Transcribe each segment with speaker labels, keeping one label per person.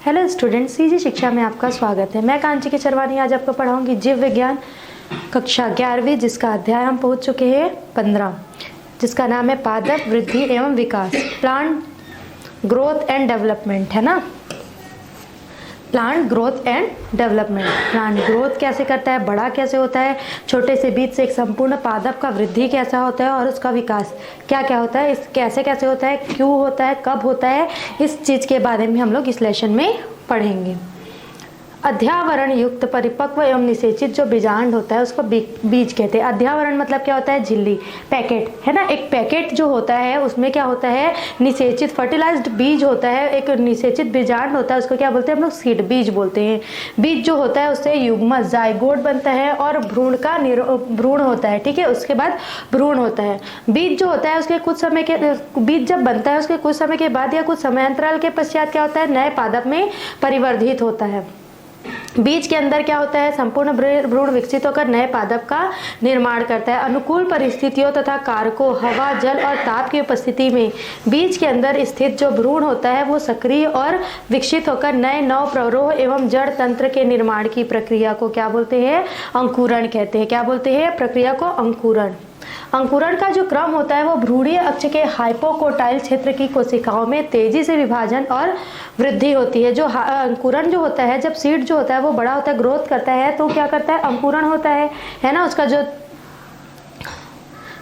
Speaker 1: Hello students, CG शिक्षा में आपका स्वागत है। मैं कांची की चरवानी आज आपको पढ़ाऊंगी जीव विज्ञान कक्षा 11वीं, जिसका अध्याय हम पहुंच चुके हैं 15, जिसका नाम है पादप वृद्धि एवं विकास, प्लांट ग्रोथ एंड डेवलपमेंट, है ना। Plant growth and development, plant growth कैसे करता है, बड़ा कैसे होता है, छोटे से बीज से एक संपूर्ण पादप का वृद्धि कैसा होता है और उसका विकास क्या क्या होता है, इस कैसे कैसे होता है, क्यों होता है, कब होता है, इस चीज़ के बारे में हम लोग इस लेसन में पढ़ेंगे। अध्यावरण युक्त परिपक्व एवं निषेचित जो बीजांड होता है उसको बीज कहते हैं। अध्यावरण मतलब क्या होता है, झिल्ली, पैकेट, है ना। एक पैकेट जो होता है उसमें क्या होता है, निषेचित फर्टिलाइज्ड बीज होता है, एक निषेचित बीजांड होता है, उसको क्या बोलते हैं हम लोग, सीड बीज बोलते हैं। बीज जो होता है उससे युग्मक जाइगोट बनता है और भ्रूण का भ्रूण होता है, ठीक है। उसके बाद भ्रूण होता है। बीज जो होता है उसके कुछ समय के बीज जब बनता है उसके कुछ समय के बाद या कुछ समयांतराल के पश्चात क्या होता है, नए पादप में परिवर्धित होता है। बीज के अंदर क्या होता है, संपूर्ण भ्रूण विकसित होकर नए पादप का निर्माण करता है। अनुकूल परिस्थितियों तथा कारकों, हवा, जल और ताप की उपस्थिति में बीज के अंदर स्थित जो भ्रूण होता है वो सक्रिय और विकसित होकर नए नव प्ररोह एवं जड़ तंत्र के निर्माण की प्रक्रिया को क्या बोलते हैं, अंकुरण कहते हैं। क्या बोलते हैं, प्रक्रिया को अंकुरण। अंकुरण का जो क्रम होता है वो भ्रूणीय अक्ष के हाइपोकोटाइल क्षेत्र की कोशिकाओं में तेजी से विभाजन और वृद्धि होती है। जो अंकुरण जो होता है, जब सीड जो होता है वो बड़ा होता है, ग्रोथ करता है, तो क्या करता है, अंकुरण होता है ना। उसका जो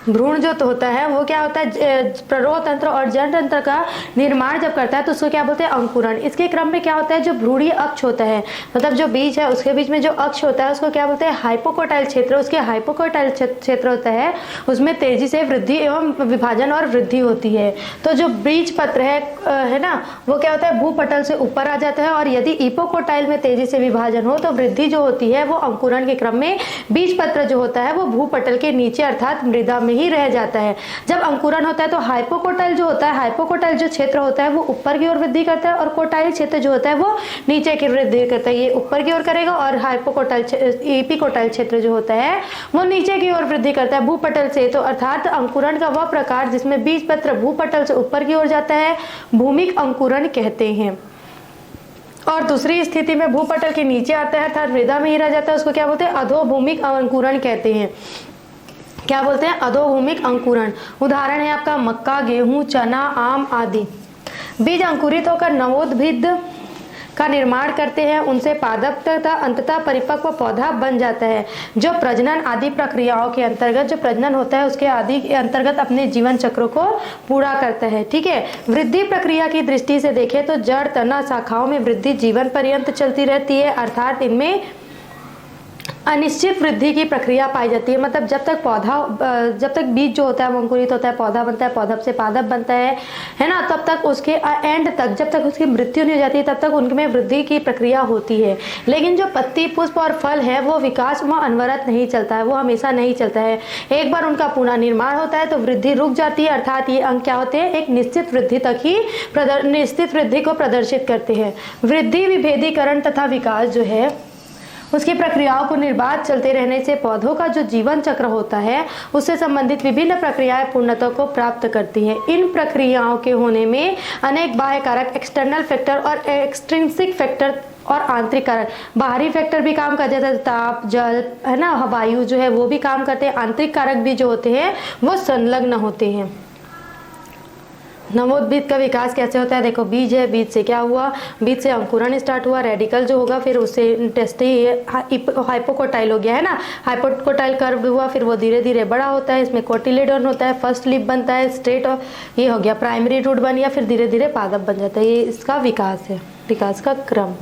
Speaker 1: भ्रूण जो तो होता है वो क्या होता है, प्ररोह तंत्र और जड़ तंत्र का निर्माण जब करता है तो उसको क्या बोलते हैं, अंकुरण। इसके क्रम में क्या होता है, जो भ्रूणीय अक्ष होता है, मतलब जो बीज है उसके बीच में जो अक्ष होता है उसको क्या बोलते हैं, हाइपोकोटाइल क्षेत्र। उसके हाइपोकोटाइल क्षेत्र होता है उसमें तेजी से वृद्धि एवं विभाजन और वृद्धि होती है। तो जो बीज पत्र है ना, वो क्या होता है, भूपटल से ऊपर आ जाता है, और यदि इपोकोटाइल में तेजी से विभाजन हो तो वृद्धि जो होती है वो अंकुरण के क्रम में बीज पत्र जो होता है वो भूपटल के नीचे अर्थात मृदा में ही रह जाता है। जब अंकुरण होता है तो हाइपोकोटाइल जो होता है, हाइपोकोटाइल जो क्षेत्र होता है वो ऊपर की ओर वृद्धि करता है, और कोटाइल क्षेत्र जो होता है वो नीचे की वृद्धि करता है। ये ऊपर की ओर करेगा, और हाइपोकोटाइल एपिकोटाइल क्षेत्र जो होता है वो नीचे की ओर वृद्धि करता है भूपटल से। तो अर्थात अंकुरण का वह प्रकार जिसमें बीज पत्र भूपटल से ऊपर की ओर जाता है भूमिक अंकुरण कहते हैं, और दूसरी स्थिति में भूपटल के नीचे आता है अर्थात मृदा में ही रह जाता है, उसको क्या बोलते हैं, अधोभूमिक अंकुरण कहते हैं। क्या बोलते हैं, अधोभूमिक अंकुरण। उदाहरण है आपका मक्का, गेहूं, चना, आम आदि। बीज अंकुरित होकर नवोद्भिद का निर्माण करते हैं, उनसे पादप तथा अंततः परिपक्व पौधा बन जाता है, जो प्रजनन आदि प्रक्रियाओं के अंतर्गत, जो प्रजनन होता है उसके आदि के अंतर्गत अपने जीवन चक्र को पूरा करता है, ठीक है। वृद्धि प्रक्रिया की दृष्टि से देखें तो जड़, तना, शाखाओं में वृद्धि जीवन पर्यंत चलती रहती है, अर्थात इनमें अनिश्चित वृद्धि की प्रक्रिया पाई जाती है। मतलब जब तक बीज जो होता है वो अंकुरित होता है, पौधा बनता है, पौधा से पादप बनता है ना, तब तक उसके एंड तक, जब तक उसकी मृत्यु नहीं हो जाती तब तक उनमें वृद्धि की प्रक्रिया होती है। लेकिन जो पत्ती, पुष्प और फल है वो विकास वह अनवरत नहीं चलता है, वो हमेशा नहीं चलता है। एक बार उनका पुनः निर्माण होता है तो वृद्धि रुक जाती है, अर्थात ये अंग क्या होते हैं, एक निश्चित वृद्धि तक ही निश्चित वृद्धि को प्रदर्शित करते हैं। वृद्धि, विभेदीकरण तथा विकास जो है उसकी प्रक्रियाओं को निर्बाध चलते रहने से पौधों का जो जीवन चक्र होता है उससे संबंधित विभिन्न प्रक्रियाएं पूर्णता को प्राप्त करती हैं। इन प्रक्रियाओं के होने में अनेक बाह्य कारक, एक्सटर्नल फैक्टर और एक्सट्रिंसिक फैक्टर और आंतरिक कारक, बाहरी फैक्टर भी काम करते हैं, ताप, जल, है ना, वायु जो है वो भी काम करते हैं। आंतरिक कारक भी जो होते हैं वो संलग्न होते हैं। नवोद्भिद का विकास कैसे होता है, देखो बीज है, बीज से क्या हुआ, बीज से अंकुरण स्टार्ट हुआ, रेडिकल जो होगा फिर उससे टेस्टी हाइपोकोटाइल हो गया, है ना, हाइपोकोटाइल कर्व हुआ, फिर वो धीरे धीरे बड़ा होता है, इसमें कोटिलेडोन होता है, फर्स्ट लीफ बनता है, स्ट्रेट, ये हो गया प्राइमरी रूट बन गया, फिर धीरे धीरे पादप बन जाता है। ये इसका विकास है, विकास का क्रम।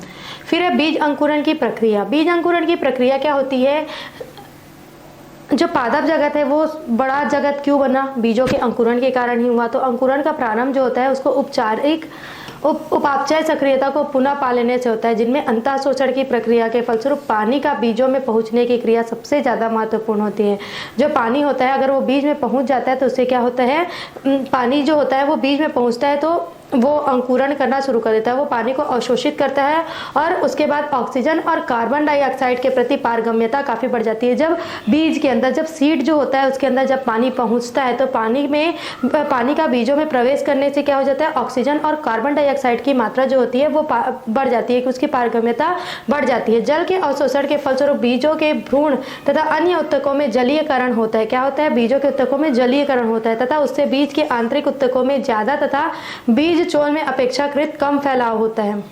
Speaker 1: फिर है बीज अंकुरण की प्रक्रिया। बीज अंकुरण की प्रक्रिया क्या होती है, जो पादप जगत है वो बड़ा जगत क्यों बना, बीजों के अंकुरण के कारण ही हुआ। तो अंकुरण का प्रारंभ जो होता है उसको उपापचय सक्रियता को पुनः पा लेने से होता है, जिनमें अंतःशोषण की प्रक्रिया के फलस्वरूप पानी का बीजों में पहुंचने की क्रिया सबसे ज़्यादा महत्वपूर्ण होती है। जो पानी होता है अगर वो बीज में पहुंच जाता है तो उससे क्या होता है, पानी जो होता है वो बीज में पहुंचता है तो वो अंकुरण करना शुरू कर देता है, वो पानी को अवशोषित करता है और उसके बाद ऑक्सीजन और कार्बन डाइऑक्साइड के प्रति पारगम्यता काफ़ी बढ़ जाती है। जब बीज के अंदर, जब सीड जो होता है उसके अंदर जब पानी पहुंचता है तो पानी का बीजों में प्रवेश करने से क्या हो जाता है, ऑक्सीजन और कार्बन डाइऑक्साइड की मात्रा जो होती है वो बढ़ जाती है, कि उसकी पारगम्यता बढ़ जाती है। जल के अवशोषण के फलस्वरूप बीजों के भ्रूण तथा अन्य उत्तकों में जलीयकरण होता है। क्या होता है, बीजों के उत्तकों में जलीयकरण होता है तथा उससे बीज के आंतरिक उत्तकों में ज़्यादा तथा बीज चोल में अपेक्षाकृत कम फैलाव होता है,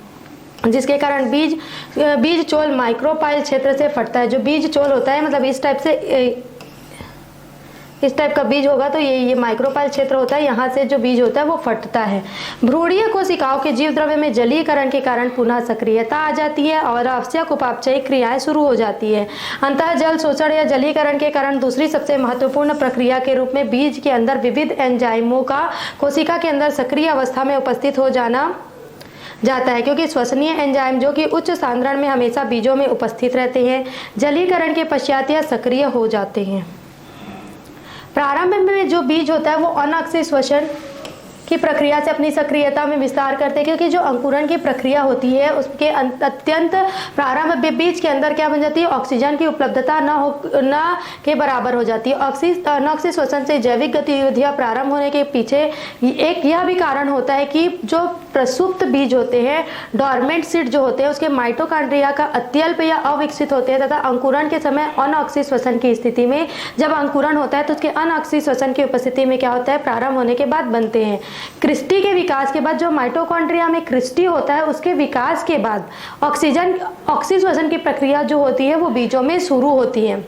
Speaker 1: जिसके कारण बीज चोल माइक्रोपाइल क्षेत्र से फटता है। जो बीज चोल होता है मतलब इस टाइप का बीज होगा तो ये माइक्रोपाइल क्षेत्र होता है, यहाँ से जो बीज होता है वो फटता है। भ्रूणीय कोशिकाओं के जीव द्रव्य में जलीयकरण के कारण पुनः सक्रियता आ जाती है और आवश्यक उपापचयिक क्रियाएं शुरू हो जाती है। अंतः जल शोषण या जलीकरण के कारण दूसरी सबसे महत्वपूर्ण प्रक्रिया के रूप में बीज के अंदर विविध एंजाइमों का कोशिका के अंदर सक्रिय अवस्था में उपस्थित हो जाता है, क्योंकि श्वसनीय एंजाइम जो कि उच्च सांद्रण में हमेशा बीजों में उपस्थित रहते हैं, जलीकरण के पश्चात यह सक्रिय हो जाते हैं। प्रारंभ में जो बीज होता है वो अनाक्षी श्वसन की प्रक्रिया से अपनी सक्रियता में विस्तार करते हैं, क्योंकि जो अंकुरण की प्रक्रिया होती है उसके अत्यंत प्रारंभ में बीज के अंदर क्या बन जाती है, ऑक्सीजन की उपलब्धता न के बराबर हो जाती है। अनाक्षी श्वसन से जैविक गतिविधियां प्रारंभ होने के पीछे एक यह भी कारण होता है कि जो प्रसुप्त बीज होते हैं, डॉर्मेंट सीड जो होते हैं, उसके माइटोकॉन्ड्रिया का अत्यल्प या अविकसित होते हैं तथा अंकुरण के समय अनाक्षी श्वसन की स्थिति में जब अंकुरण होता है तो उसके अनाक्षी श्वसन की उपस्थिति में क्या होता है, प्रारंभ होने के बाद बनते हैं। क्रिस्टी के विकास के बाद जो माइटोकॉन्ड्रिया में क्रिस्टी होता है उसके विकास के बाद ऑक्सीश्वसन की प्रक्रिया जो होती है वो बीजों में शुरू होती है।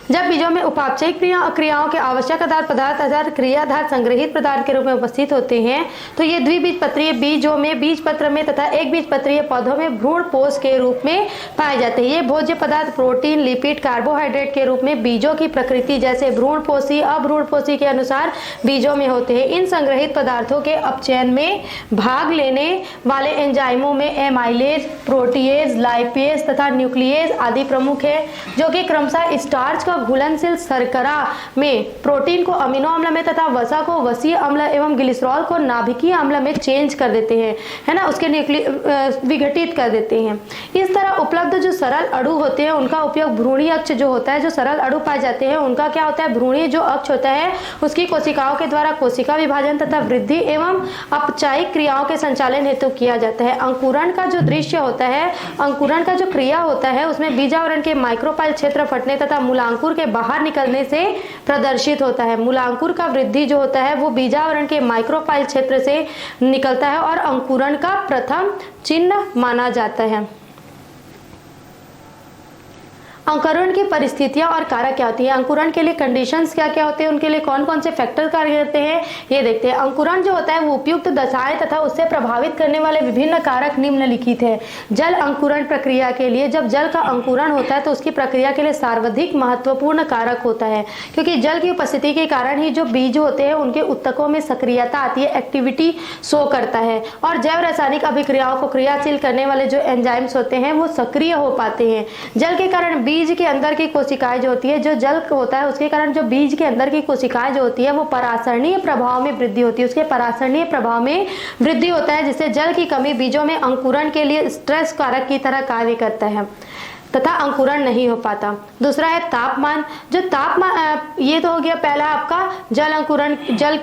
Speaker 1: जब बीजों में उपापचयिक क्रियाओं के आवश्यक आधार पदार्थ आधार क्रियाधार संग्रहित पदार्थ के रूप में उपस्थित होते हैं तो ये द्विबीजपत्रीय बीजों में, बीजपत्र में तथा एक बीजपत्रीय पौधों में भ्रूणपोष के रूप में पाए जाते हैं। ये भोज्य पदार्थ प्रोटीन, लिपिड, कार्बोहाइड्रेट के रूप में बीजों की प्रकृति जैसे भ्रूणपोषी, अभ्रूणपोषी के अनुसार बीजों में होते हैं। इन संग्रहित पदार्थों के अपचयन में भाग लेने वाले एंजाइमों में एमाइलेज, प्रोटीएज, लाइपेज तथा न्यूक्लिएज आदि प्रमुख है, जो कि क्रमशः स्टार्च का घुलनशील शर्करा में, प्रोटीन को अमीनो अम्ल में तथा वसा को वसीय अम्ल एवं ग्लिसरॉल को नाभिकीय अम्ल में चेंज कर देते हैं, है ना, उसके विघटित कर देते हैं। इस तरह उपलब्ध जो सरल अणु होते हैं उनका उपयोग भ्रूणीय अक्ष जो होता है, जो सरल अणु पाए जाते हैं उनका क्या होता है, भ्रूणीय जो अक्ष होता है उसकी कोशिकाओं के द्वारा कोशिका विभाजन तथा वृद्धि एवं अपचायिक क्रियाओं के संचालन हेतु किया जाता है। अंकुरण का जो दृश्य होता है, अंकुरण का जो क्रिया होता है उसमें बीजावरण के माइक्रोपाइल क्षेत्र फटने तथा मूलांकुर के बाहर निकलने से प्रदर्शित होता है। मूलांकुर का वृद्धि जो होता है वो बीजावरण के माइक्रोपाइल क्षेत्र से निकलता है और अंकुरण का प्रथम चिन्ह माना जाता है। अंकुरण की परिस्थितियां और कारक क्या होती है, अंकुरण के लिए कंडीशंस क्या क्या होते हैं, उनके लिए कौन कौन से फैक्टर कार्य करते हैं ये देखते हैं। अंकुरण जो होता है वो उपयुक्त दशाएं तथा उससे प्रभावित करने वाले विभिन्न कारक निम्नलिखित है। जल अंकुरण प्रक्रिया के लिए जब जल का अंकुरण होता है तो उसकी प्रक्रिया के लिए सर्वाधिक महत्वपूर्ण कारक होता है, क्योंकि जल की उपस्थिति के कारण ही जो बीज होते हैं उनके उत्तकों में सक्रियता आती है, एक्टिविटी शो करता है और जैव रासायनिक अभिक्रियाओं को क्रियाशील करने वाले जो एंजाइम्स होते हैं वो सक्रिय हो पाते हैं। जल के कारण बीज के अंदर की कोशिकाएं जो होती है, जो जल होता है उसके कारण जो बीज के अंदर की कोशिकाएं जो होती है वो परासरणीय प्रभाव में वृद्धि होती है, उसके परासरणीय प्रभाव में वृद्धि होता है, जिससे जल की कमी बीजों में अंकुरण के लिए स्ट्रेस कारक की तरह कार्य करता है तथा अंकुरण नहीं हो पाता। दूसरा है तापमान। जो तापमान, ये तो हो गया पहला आपका जल अंकुरण, जल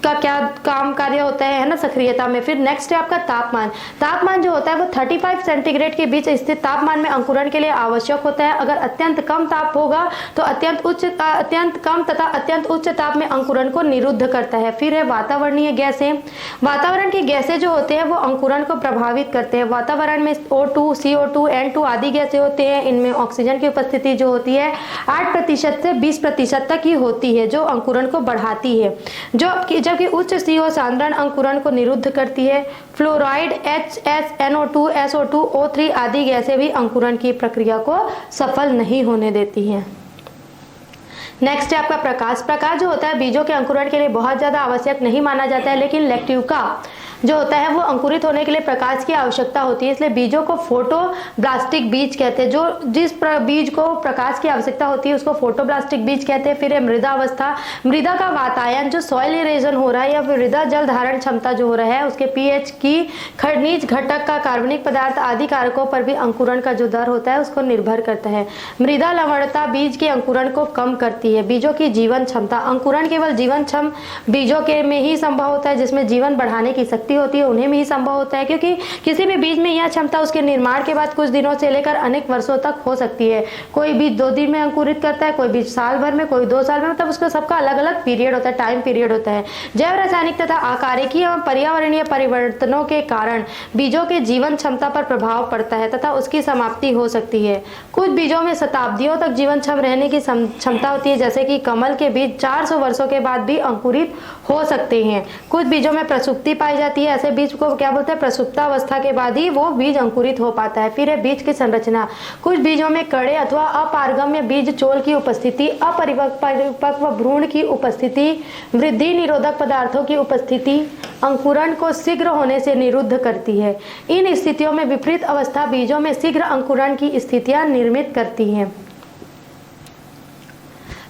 Speaker 1: का क्या काम कार्य होता है ना, सक्रियता में। फिर नेक्स्ट है आपका तापमान। तापमान जो होता है वो 35 सेंटीग्रेड के बीच स्थित तापमान में अंकुरण के लिए आवश्यक होता है। अगर अत्यंत कम ताप होगा तो अत्यंत कम तथा अत्यंत उच्च ताप में अंकुरण को निरुद्ध करता है। फिर है वातावरणीय गैसें। वातावरण की गैसें जो होते हैं वो अंकुरण को प्रभावित करते हैं। वातावरण में O2, CO2, N2 आदि गैसें होते हैं। इनमें ऑक्सीजन की उपस्थिति जो होती है 8% से 20% तक ही होती है, जो अंकुरण को बढ़ाती है, जबकि उच्च CO सांद्रण अंकुरण को निरुद्ध करती है। फ्लोराइड, HSNO2, SO2, O3 आदि गैसें भी अंकुरण की प्रक्रिया को सफल नहीं होने देती हैं। नेक्स्ट है आपका प्रकाश। प्रकाश जो होता है बीजों के अंकुरण के लिए बहुत ज्यादा आवश्यक नहीं माना जाता है, लेकिन लेक्टिका जो होता है वो अंकुरित होने के लिए प्रकाश की आवश्यकता होती है, इसलिए बीजों को फोटोब्लास्टिक बीज कहते हैं। जो जिस बीज को प्रकाश की आवश्यकता होती है उसको फोटोब्लास्टिक बीज कहते हैं। फिर है मृदा अवस्था, मृदा का वातायन जो सॉइल इरेजन हो रहा है या फिर मृदा जल धारण क्षमता जो हो रहा है, उसके पीएच की, खनिज घटक का, कार्बनिक पदार्थ आदि कारकों पर भी अंकुरण का जो दर होता है उसको निर्भर करता है। मृदा लवणता बीज के अंकुरण को कम करती है। बीजों की जीवन क्षमता, अंकुरण केवल जीवन क्षम बीजों के में ही संभव होता है, जिसमें जीवन बढ़ाने की शक्ति होती है उन्हें में ही संभव होता है, क्योंकि किसी भी बीज में यह क्षमता उसके निर्माण के बाद कुछ दिनों से लेकर अनेक वर्षों तक हो सकती है। कोई बीज 2 दिन में अंकुरित करता है, कोई बीज साल भर में, कोई 2 साल में, मतलब उसका सबका अलग अलग पीरियड होता है, टाइम पीरियड होता है। जैव रासायनिक तथा आकारिकी एवं पर्यावरणीय परिवर्तनों के कारण बीजों के जीवन क्षमता पर प्रभाव पड़ता है तथा उसकी समाप्ति हो सकती है। कुछ बीजों में शताब्दियों तक जीवन क्षम रहने की क्षमता होती है, जैसे कि कमल के बीज 400 वर्षों के बाद भी अंकुरित हो सकते हैं। कुछ बीजों में प्रसुप्ति पाई जाती है, ऐसे बीज को क्या बोलते हैं, प्रसुप्तावस्था के बाद ही वो बीज अंकुरित हो पाता है। फिर है बीज की संरचना, कुछ बीजों में कड़े अथवा अपारगम्य बीज चोल की उपस्थिति, अपरिपक्व भ्रूण की उपस्थिति, वृद्धि निरोधक पदार्थों की उपस्थिति अंकुरण को शीघ्र होने से निरुद्ध करती है। इन स्थितियों में विपरीत अवस्था बीजों में शीघ्र अंकुरण की स्थितियां निर्मित करती हैं।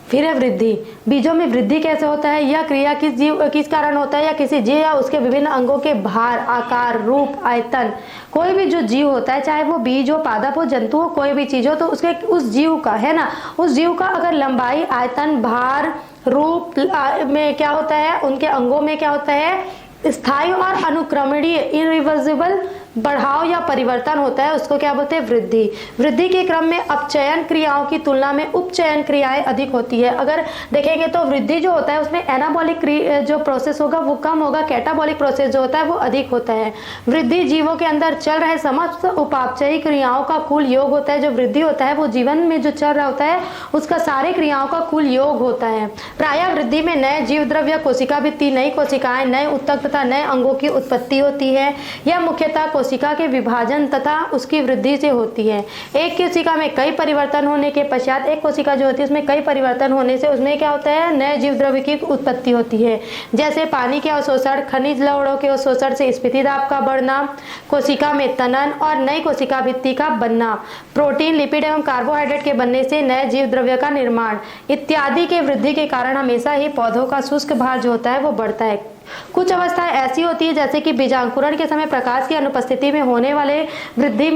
Speaker 1: फिर है वृद्धि, बीजों में वृद्धि कैसे होता है, यह क्रिया किस कारण होता है, या किसी जीव या उसके विभिन्न अंगों के भार, आकार, रूप, आयतन, कोई भी जो जीव होता है, चाहे वो बीज हो, पादप हो, जंतु हो, कोई भी चीज हो, तो उसके उस जीव का है ना, उस जीव का अगर लंबाई, आयतन, भार, रूप में क्या होता है, उनके अंगों में क्या होता है, स्थायी और अनुक्रमणीय इरिवर्सिबल बढ़ाव या परिवर्तन होता है, उसको क्या बोलते हैं, वृद्धि। वृद्धि के क्रम में अपचयन क्रियाओं की तुलना में उपचयन क्रियाएं अधिक होती है। अगर देखेंगे तो वृद्धि जो होता है उसमें एनाबॉलिक जो प्रोसेस होगा वो कम होगा, कैटाबॉलिक प्रोसेस जो होता है वो अधिक होता है। वृद्धि जीवों के अंदर चल रहे समस्त उपापचयी क्रियाओं का कुल योग होता है। जो वृद्धि होता है वो जीवन में जो चल रहा होता है उसका सारे क्रियाओं का कुल योग होता है। प्रायः वृद्धि में नए जीव द्रव्य, कोशिका भित्ति, नई कोशिकाएं, नए उत्तक तथा नए अंगों की उत्पत्ति होती है। यह मुख्यतः कोशिका के विभाजन तथा उसकी वृद्धि से होती है। एक कोशिका में कई परिवर्तन होने के पश्चात, एक कोशिका जो होती है उसमें कई परिवर्तन होने से उसमें क्या होता है, नए जीव द्रव्य की उत्पत्ति होती है। जैसे पानी के अवशोषण, खनिज लवणों के अवशोषण से स्फीति दाब का बढ़ना, कोशिका में तनन और नई कोशिका भित्ति का बनना, प्रोटीन, लिपिड एवं कार्बोहाइड्रेट के बनने से नए जीव द्रव्य का निर्माण इत्यादि के वृद्धि के कारण हमेशा ही पौधों का शुष्क भार जो होता है वो बढ़ता है। कुछ अवस्थाएं ऐसी होती है जैसे कि बीजांकुरण के समय प्रकाश की अनुपस्थिति में होने वाले वृद्धि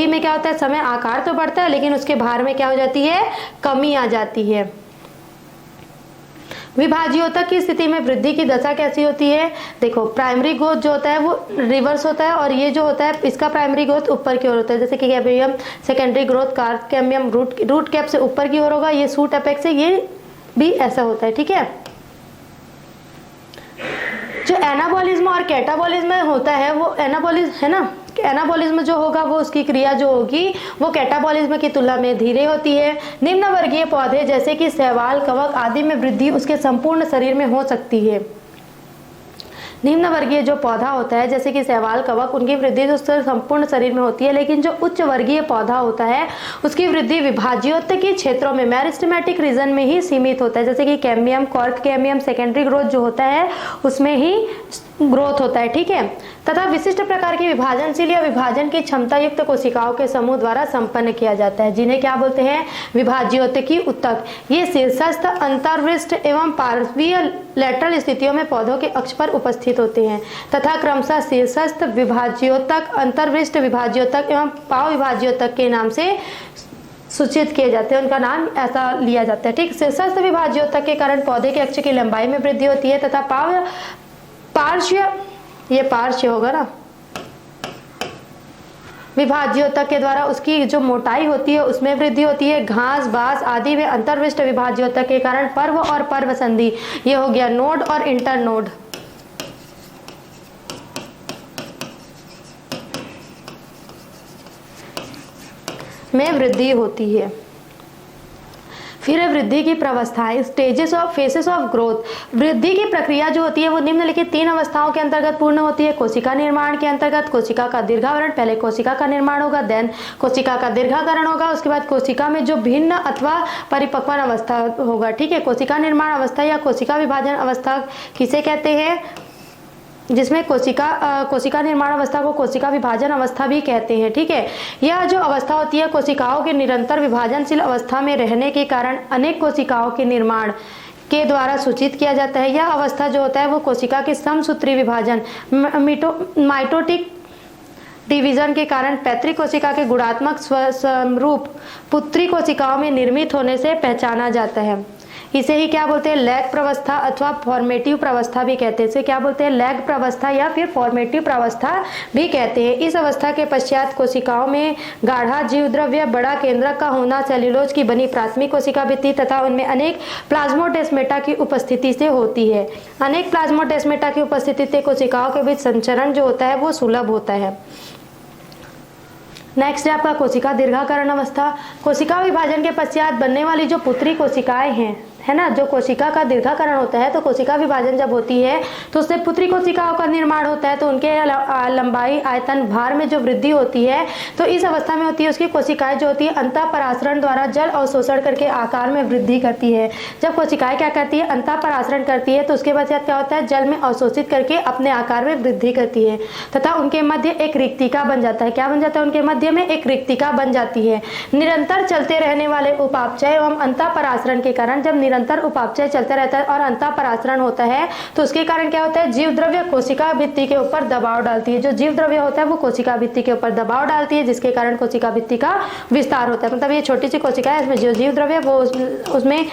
Speaker 1: में क्या होता है, समय आकार तो बढ़ता है लेकिन उसके भार में क्या हो जाती है, कमी आ जाती है। विभाज्योतक की स्थिति में वृद्धि की दशा कैसी होती है, देखो प्राइमरी ग्रोथ जो होता है वो रिवर्स होता है और ये जो होता है इसका प्राइमरी ग्रोथ ऊपर की ओर होता है, जैसे कि cambium secondary growth cork cambium root cap से ऊपर की ओर होगा, ये शूट अपेक्स से ये भी ऐसा होता है। ठीक है, जो एनाबॉलिज्म और कैटाबॉलिज्म होता है वो एनाबॉलिज्म है ना, एनाबॉलिज्म जो होगा वो उसकी क्रिया जो होगी वो कैटाबॉलिज्म की तुलना में धीरे होती है। निम्न वर्गीय पौधे जैसे कि शैवाल, कवक आदि में वृद्धि उसके संपूर्ण शरीर में हो सकती है। निम्न वर्गीय जो पौधा होता है जैसे कि शैवाल, कवक, उनकी वृद्धि जो संपूर्ण शरीर में होती है, लेकिन जो उच्च वर्गीय पौधा होता है उसकी वृद्धि विभाज्योत के क्षेत्रों में मेरिस्टेमेटिक रीजन में ही सीमित होता है, जैसे कि cambium, cork cambium secondary growth जो होता है उसमें ही ग्रोथ होता है। ठीक है, तथा विशिष्ट प्रकार की विभाजनशील या विभाजन की क्षमता युक्त कोशिकाओं के समूह द्वारा संपन्न किया जाता है, जिन्हें क्या बोलते हैं, विभाज्योतकी उत्तक। ये शीर्षस्थ, अंतर्वृष्ट एवं पार्श्वीय लेटरल स्थितियों में पौधों के अक्ष पर उपस्थित होते हैं तथा क्रमशः शीर्षस्थ विभाज्योतक, अंतर्वृष्ट विभाज्योतक एवं पाव विभाज्योतक के नाम से सूचित किए जाते हैं, उनका नाम ऐसा लिया जाता है। ठीक, शीर्षस्थ विभाज्योतक के कारण पौधे के अक्ष की लंबाई में वृद्धि होती है तथा पार्श्व, ये पार्श्व होगा ना, विभाज्योतक के द्वारा उसकी जो मोटाई होती है उसमें वृद्धि होती है। घास, बांस आदि में अंतर्विष्ट विभाज्योतक के कारण पर्व और पर्व संधि, ये हो गया नोड और इंटरनोड, में वृद्धि होती है। फिर है वृद्धि की प्रवस्थाएं, stages of phases of growth. वृद्धि की प्रक्रिया जो होती है वो निम्नलिखित 3 अवस्थाओं के अंतर्गत पूर्ण होती है। कोशिका निर्माण के अंतर्गत कोशिका का दीर्घावरण, पहले कोशिका का निर्माण होगा, देन कोशिका का दीर्घाकरण होगा, उसके बाद कोशिका में जो भिन्न अथवा परिपक्वन अवस्था होगा। ठीक है, कोशिका निर्माण अवस्था या कोशिका विभाजन अवस्था किसे कहते हैं, जिसमें कोशिका निर्माण अवस्था को कोशिका विभाजन अवस्था भी कहते हैं। ठीक है, यह जो अवस्था होती है कोशिकाओं के निरंतर विभाजनशील अवस्था में रहने के कारण अनेक कोशिकाओं के निर्माण के द्वारा सूचित किया जाता है। यह अवस्था जो होता है वो कोशिका के समसूत्री विभाजन माइटोटिक डिवीजन के कारण पैतृक कोशिका के गुणात्मक स्वरूप पुत्री कोशिकाओं में निर्मित होने से पहचाना जाता है। इसे ही क्या बोलते हैं, लैग प्रावस्था अथवा फॉर्मेटिव प्रावस्था भी कहते हैं। इसे क्या बोलते हैं, लैग प्रावस्था या फिर फॉर्मेटिव प्रावस्था भी कहते हैं। इस अवस्था के पश्चात कोशिकाओं में गाढ़ा जीवद्रव्य, बड़ा केंद्रक का होना, सेल्यूलोज की बनी प्राथमिक कोशिका भित्ति तथा उनमें अनेक प्लाज्मोडेस्माटा की उपस्थिति से होती है। अनेक प्लाज्मोडेस्माटा की उपस्थिति से कोशिकाओं के बीच संचरण जो होता है वो सुलभ होता है। नेक्स्ट है आपका कोशिका दीर्घाकरण अवस्था। कोशिका विभाजन के पश्चात बनने वाली जो पुत्री कोशिकाएं हैं, है ना, जो कोशिका का दीर्घाकरण होता है तो कोशिका विभाजन जब होती है तो उससे पुत्री कोशिकाओं का निर्माण होता है। तो उनके लंबाई, आयतन, भार में जो वृद्धि होती है तो इस अवस्था में होती है उसकी कोशिकाएं जो होती है अंतःपरासरण द्वारा जल अवशोषण करके आकार में वृद्धि करती है। जब कोशिकाएं क्या करती है, अंतःपरासरण करती है तो उसके पश्चात क्या होता है, जल में अवशोषित करके अपने आकार में वृद्धि करती है तथा उनके मध्य एक रिक्तिका बन जाता है। क्या बन जाता है, उनके मध्य में एक रिक्तिका बन जाती है। निरंतर चलते रहने वाले उपापचय एवं अंतःपरासरण के कारण जब निरंतर उपापचय चलता रहता है और अंतःपरासरण होता है तो उसके कारण क्या होता है, जीव द्रव्य कोशिका भित्ति के ऊपर दबाव डालती है। जो जीव द्रव्य होता है वो कोशिका भित्ति के ऊपर दबाव डालती है जिसके कारण कोशिका भित्ति का विस्तार होता है। मतलब ये छोटी सी कोशिका है, इसमें जो जीव द्रव्य वो उसमें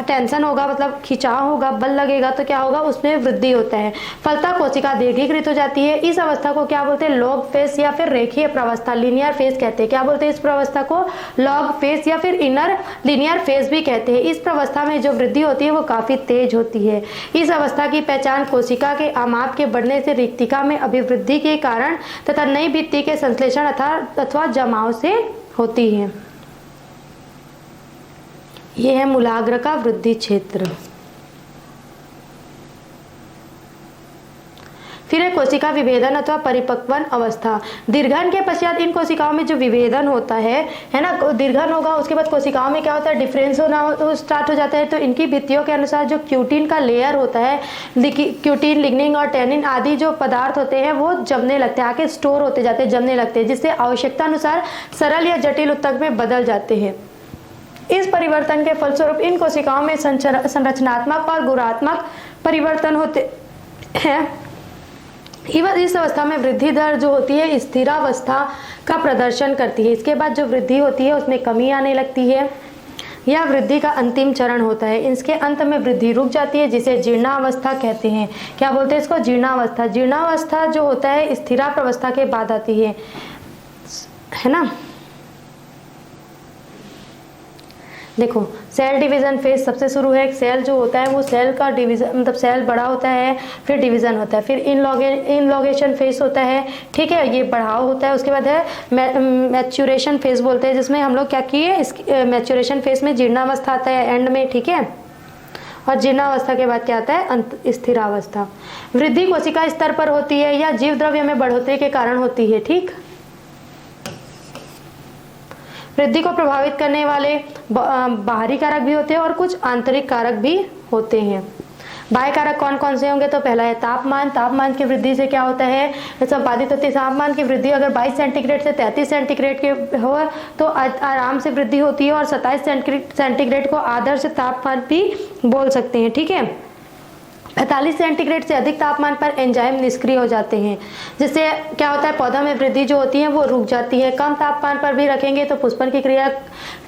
Speaker 1: टेंशन होगा, मतलब खिंचाव होगा, बल लगेगा तो क्या होगा, उसमें वृद्धि होता है। फलतः कोशिका दीर्घीकृत हो जाती है। इस अवस्था को क्या बोलते हैं, लॉग फेज या फिर रेखीय प्रावस्था, लीनियर फेज कहते हैं। क्या बोलते हैं इस प्रावस्था को, लॉग फेज या फिर इनर लीनियर फेज भी कहते हैं। इस प्रावस्था में जो वृद्धि होती है वो काफी तेज होती है। इस अवस्था की पहचान कोशिका के आमाप के बढ़ने से रिक्तिका में अभिवृद्धि के कारण तथा नई भित्ति के संश्लेषण अथवा जमाव से होती है। यह है मूलाग्र का वृद्धि क्षेत्र। फिर है कोशिका विभेदन अथवा परिपक्वन अवस्था। दीर्घन के पश्चात इन कोशिकाओं में जो विभेदन होता है ना, दीर्घन होगा उसके बाद कोशिकाओं में क्या होता है, डिफरेंस होना स्टार्ट हो जाता है। तो इनकी भित्तियों के अनुसार जो क्यूटिन का लेयर होता है, क्यूटिन, लिग्निन और टेनिन आदि जो पदार्थ होते हैं वो जमने लगते हैं, आके स्टोर होते जाते हैं, जमने लगते हैं, जिससे आवश्यकता अनुसार सरल या जटिल ऊतक में बदल जाते हैं। इस परिवर्तन के फलस्वरूप इन कोशिकाओं में संरचनात्मक और गुणात्मक परिवर्तन होते हैं। इस अवस्था में वृद्धि दर जो होती है स्थिरावस्था का प्रदर्शन करती है। इसके बाद जो वृद्धि होती है उसमें कमी आने लगती है। यह वृद्धि का अंतिम चरण होता है। इसके अंत में वृद्धि रुक जाती है जिसे जीर्णावस्था कहते हैं। क्या बोलते हैं इसको, जीर्णावस्था। जीर्णावस्था जो होता है स्थिरावस्था के बाद आती है ना। देखो, सेल डिवीजन फेज सबसे शुरू है। सेल जो होता है वो सेल का डिवीजन, मतलब सेल बड़ा होता है, फिर डिवीजन होता है, फिर इनलॉगेशन फेज होता है। ठीक है, ये बढ़ाव होता है। उसके बाद है मैच्यूरेशन फेज बोलते हैं, जिसमें हम लोग क्या किए, मैच्यूरेशन फेज में जीर्णावस्था आता है एंड में। ठीक है, और जीर्णावस्था के बाद क्या आता है, स्थिरावस्था। वृद्धि कोशिका स्तर पर होती है या जीव द्रव्य में बढ़ोतरी के कारण होती है। ठीक, वृद्धि को प्रभावित करने वाले बाहरी कारक भी होते हैं और कुछ आंतरिक कारक भी होते हैं। बाह्य कारक कौन कौन से होंगे, तो पहला है तापमान। तापमान की वृद्धि से क्या होता है, संपादित होती है। तापमान की वृद्धि अगर 22 सेंटीग्रेड से 33 सेंटीग्रेड के हो तो आराम से वृद्धि होती है, और 27 सेंटीग्रेड को आदर्श तापमान भी बोल सकते हैं। ठीक है, 45 सेंटीग्रेड से अधिक तापमान पर एंजाइम निष्क्रिय हो जाते हैं, जिससे क्या होता है, पौधा में वृद्धि जो होती है वो रुक जाती है। कम तापमान पर भी रखेंगे तो पुष्पन की क्रिया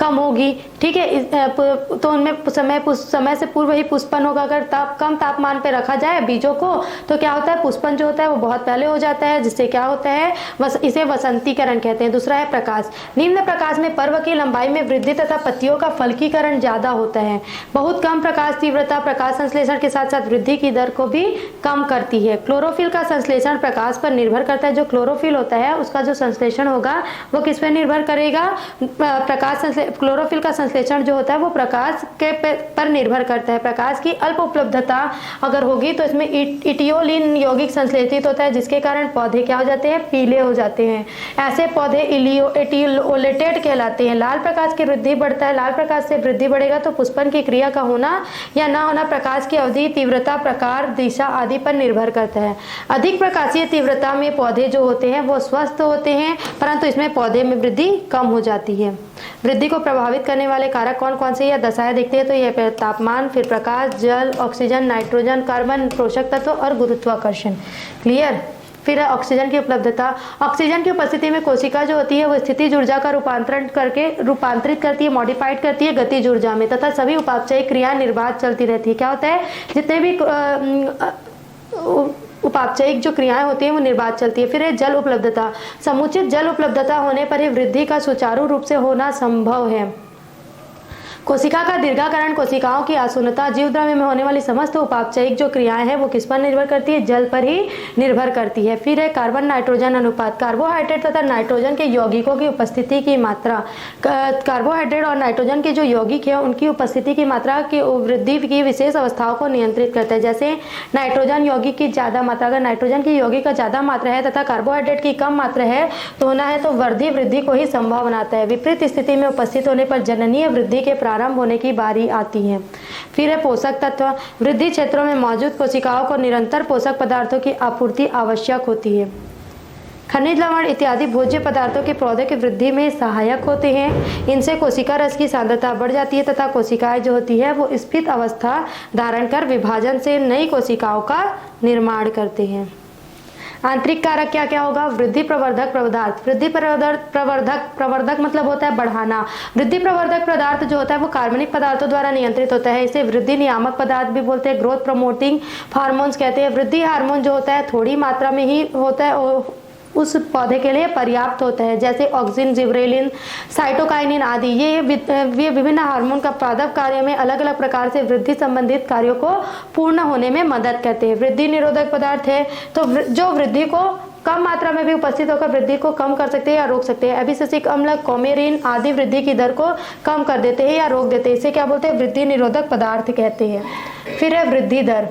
Speaker 1: कम होगी। ठीक है, तो उनमें समय से पूर्व ही पुष्पन होगा। अगर कम तापमान पर रखा जाए बीजों को तो क्या होता है, पुष्पन जो होता है वो बहुत पहले हो जाता है, जिससे क्या होता है, इसे वसंतीकरण कहते हैं। दूसरा है प्रकाश। निम्न प्रकाश में पर्व की लंबाई में वृद्धि तथा पत्तियों का फलकीकरण ज्यादा होता है। बहुत कम प्रकाश तीव्रता प्रकाश संश्लेषण के साथ साथ वृद्धि की दर को भी कम करती है। क्लोरोफिल का संश्लेषण प्रकाश पर निर्भर करता है। जो क्लोरोफिल होता है उसका जो संश्लेषण होगा वो किस पे निर्भर करेगा, क्लोरोफिल का संश्लेषण जो होता है वो प्रकाश के पर निर्भर करता है। प्रकाश की अल्प उपलब्धता अगर होगी तो इसमें इटियोलिन यौगिक संश्लेषित होता है, जिसके कारण पौधे क्या हो जाते हैं, पीले हो जाते हैं। ऐसे पौधे इटियोलेटेड कहलाते हैं। लाल प्रकाश की वृद्धि बढ़ता है। लाल प्रकाश से वृद्धि बढ़ेगा तो पुष्पन की क्रिया का होना या ना होना, प्रकाश की अवधि, तीव्रता, प्रकार, दिशा आदि पर निर्भर करता है। अधिक प्रकाशीय तीव्रता में पौधे जो होते हैं वो स्वस्थ होते हैं, परंतु इसमें पौधे में वृद्धि कम हो जाती है। वृद्धि को प्रभावित करने वाले कारक कौन कौन से या दशाएं देखते हैं तो यह तापमान, फिर प्रकाश, जल, ऑक्सीजन, नाइट्रोजन, कार्बन, पोषक तत्व और गुरुत्वाकर्षण। क्लियर। फिर है ऑक्सीजन की उपलब्धता। ऑक्सीजन की उपस्थिति में कोशिका जो होती है वो स्थितिज ऊर्जा का रूपांतरित करती है, मॉडिफाइड करती है गतिज ऊर्जा में, तथा सभी उपापचयिक क्रिया निर्बाध चलती रहती है। क्या होता है, जितने भी उपापचयिक जो क्रियाएं होती हैं वो निर्बाध चलती है। फिर है जल उपलब्धता। समुचित जल उपलब्धता होने पर ही वृद्धि का सुचारू रूप से होना संभव है। कोशिका का दीर्घाकरण, कोशिकाओं की आसुन्नता, जीवद्रव्य में होने वाली समस्त उपापचयिक जो क्रियाएं हैं वो किस पर निर्भर करती है, जल पर ही निर्भर करती है। फिर है कार्बन नाइट्रोजन अनुपात। कार्बोहाइड्रेट तथा नाइट्रोजन के यौगिकों की उपस्थिति की मात्रा, कार्बोहाइड्रेट और नाइट्रोजन के जो यौगिक है उनकी उपस्थिति की मात्रा की वृद्धि की विशेष अवस्थाओं को नियंत्रित करता है। जैसे नाइट्रोजन यौगिक की ज्यादा मात्रा, अगर नाइट्रोजन की यौगिक का ज्यादा मात्रा है तथा कार्बोहाइड्रेट की कम मात्रा है तो होना है तो वृद्धि को ही संभव बनाता है। विपरीत स्थिति में उपस्थित होने पर जननीय वृद्धि के प्रारंभ होने की बारी आती है। फिर है पोषक तत्व। वृद्धि क्षेत्रों में मौजूद कोशिकाओं को निरंतर पोषक पदार्थों की आपूर्ति आवश्यक होती है। खनिज, लवण इत्यादि भोज्य पदार्थों के पौधे की वृद्धि में सहायक होते हैं। इनसे कोशिका रस की सांद्रता बढ़ जाती है तथा कोशिकाएं जो होती है वो स्फीत अवस्था धारण कर विभाजन से नई कोशिकाओं का निर्माण करते हैं। आंतरिक कारक क्या क्या होगा, वृद्धि प्रवर्धक पदार्थ। वृद्धि प्रवर्धक मतलब होता है बढ़ाना। वृद्धि प्रवर्धक पदार्थ जो होता है वो कार्बनिक पदार्थों द्वारा नियंत्रित होता है। इसे वृद्धि नियामक पदार्थ भी बोलते हैं, ग्रोथ प्रमोटिंग हार्मोन्स कहते हैं। वृद्धि हार्मोन जो होता है थोड़ी मात्रा में ही होता है, उस पौधे के लिए पर्याप्त होता है, जैसे ऑक्सिन, जिब्रेलिन, साइटोकाइनिन आदि। ये विभिन्न हार्मोन का पादप कार्य में अलग अलग प्रकार से वृद्धि संबंधित कार्यों को पूर्ण होने में मदद करते हैं। वृद्धि निरोधक पदार्थ है तो जो वृद्धि को कम मात्रा में भी उपस्थित होकर वृद्धि को कम कर सकते हैं या रोक सकते हैं। एबिसिसिक अम्ल, कोमेरिन आदि वृद्धि की दर को कम कर देते हैं या रोक देते हैं। इसे क्या बोलते हैं, वृद्धि निरोधक पदार्थ कहते हैं। फिर है वृद्धि दर।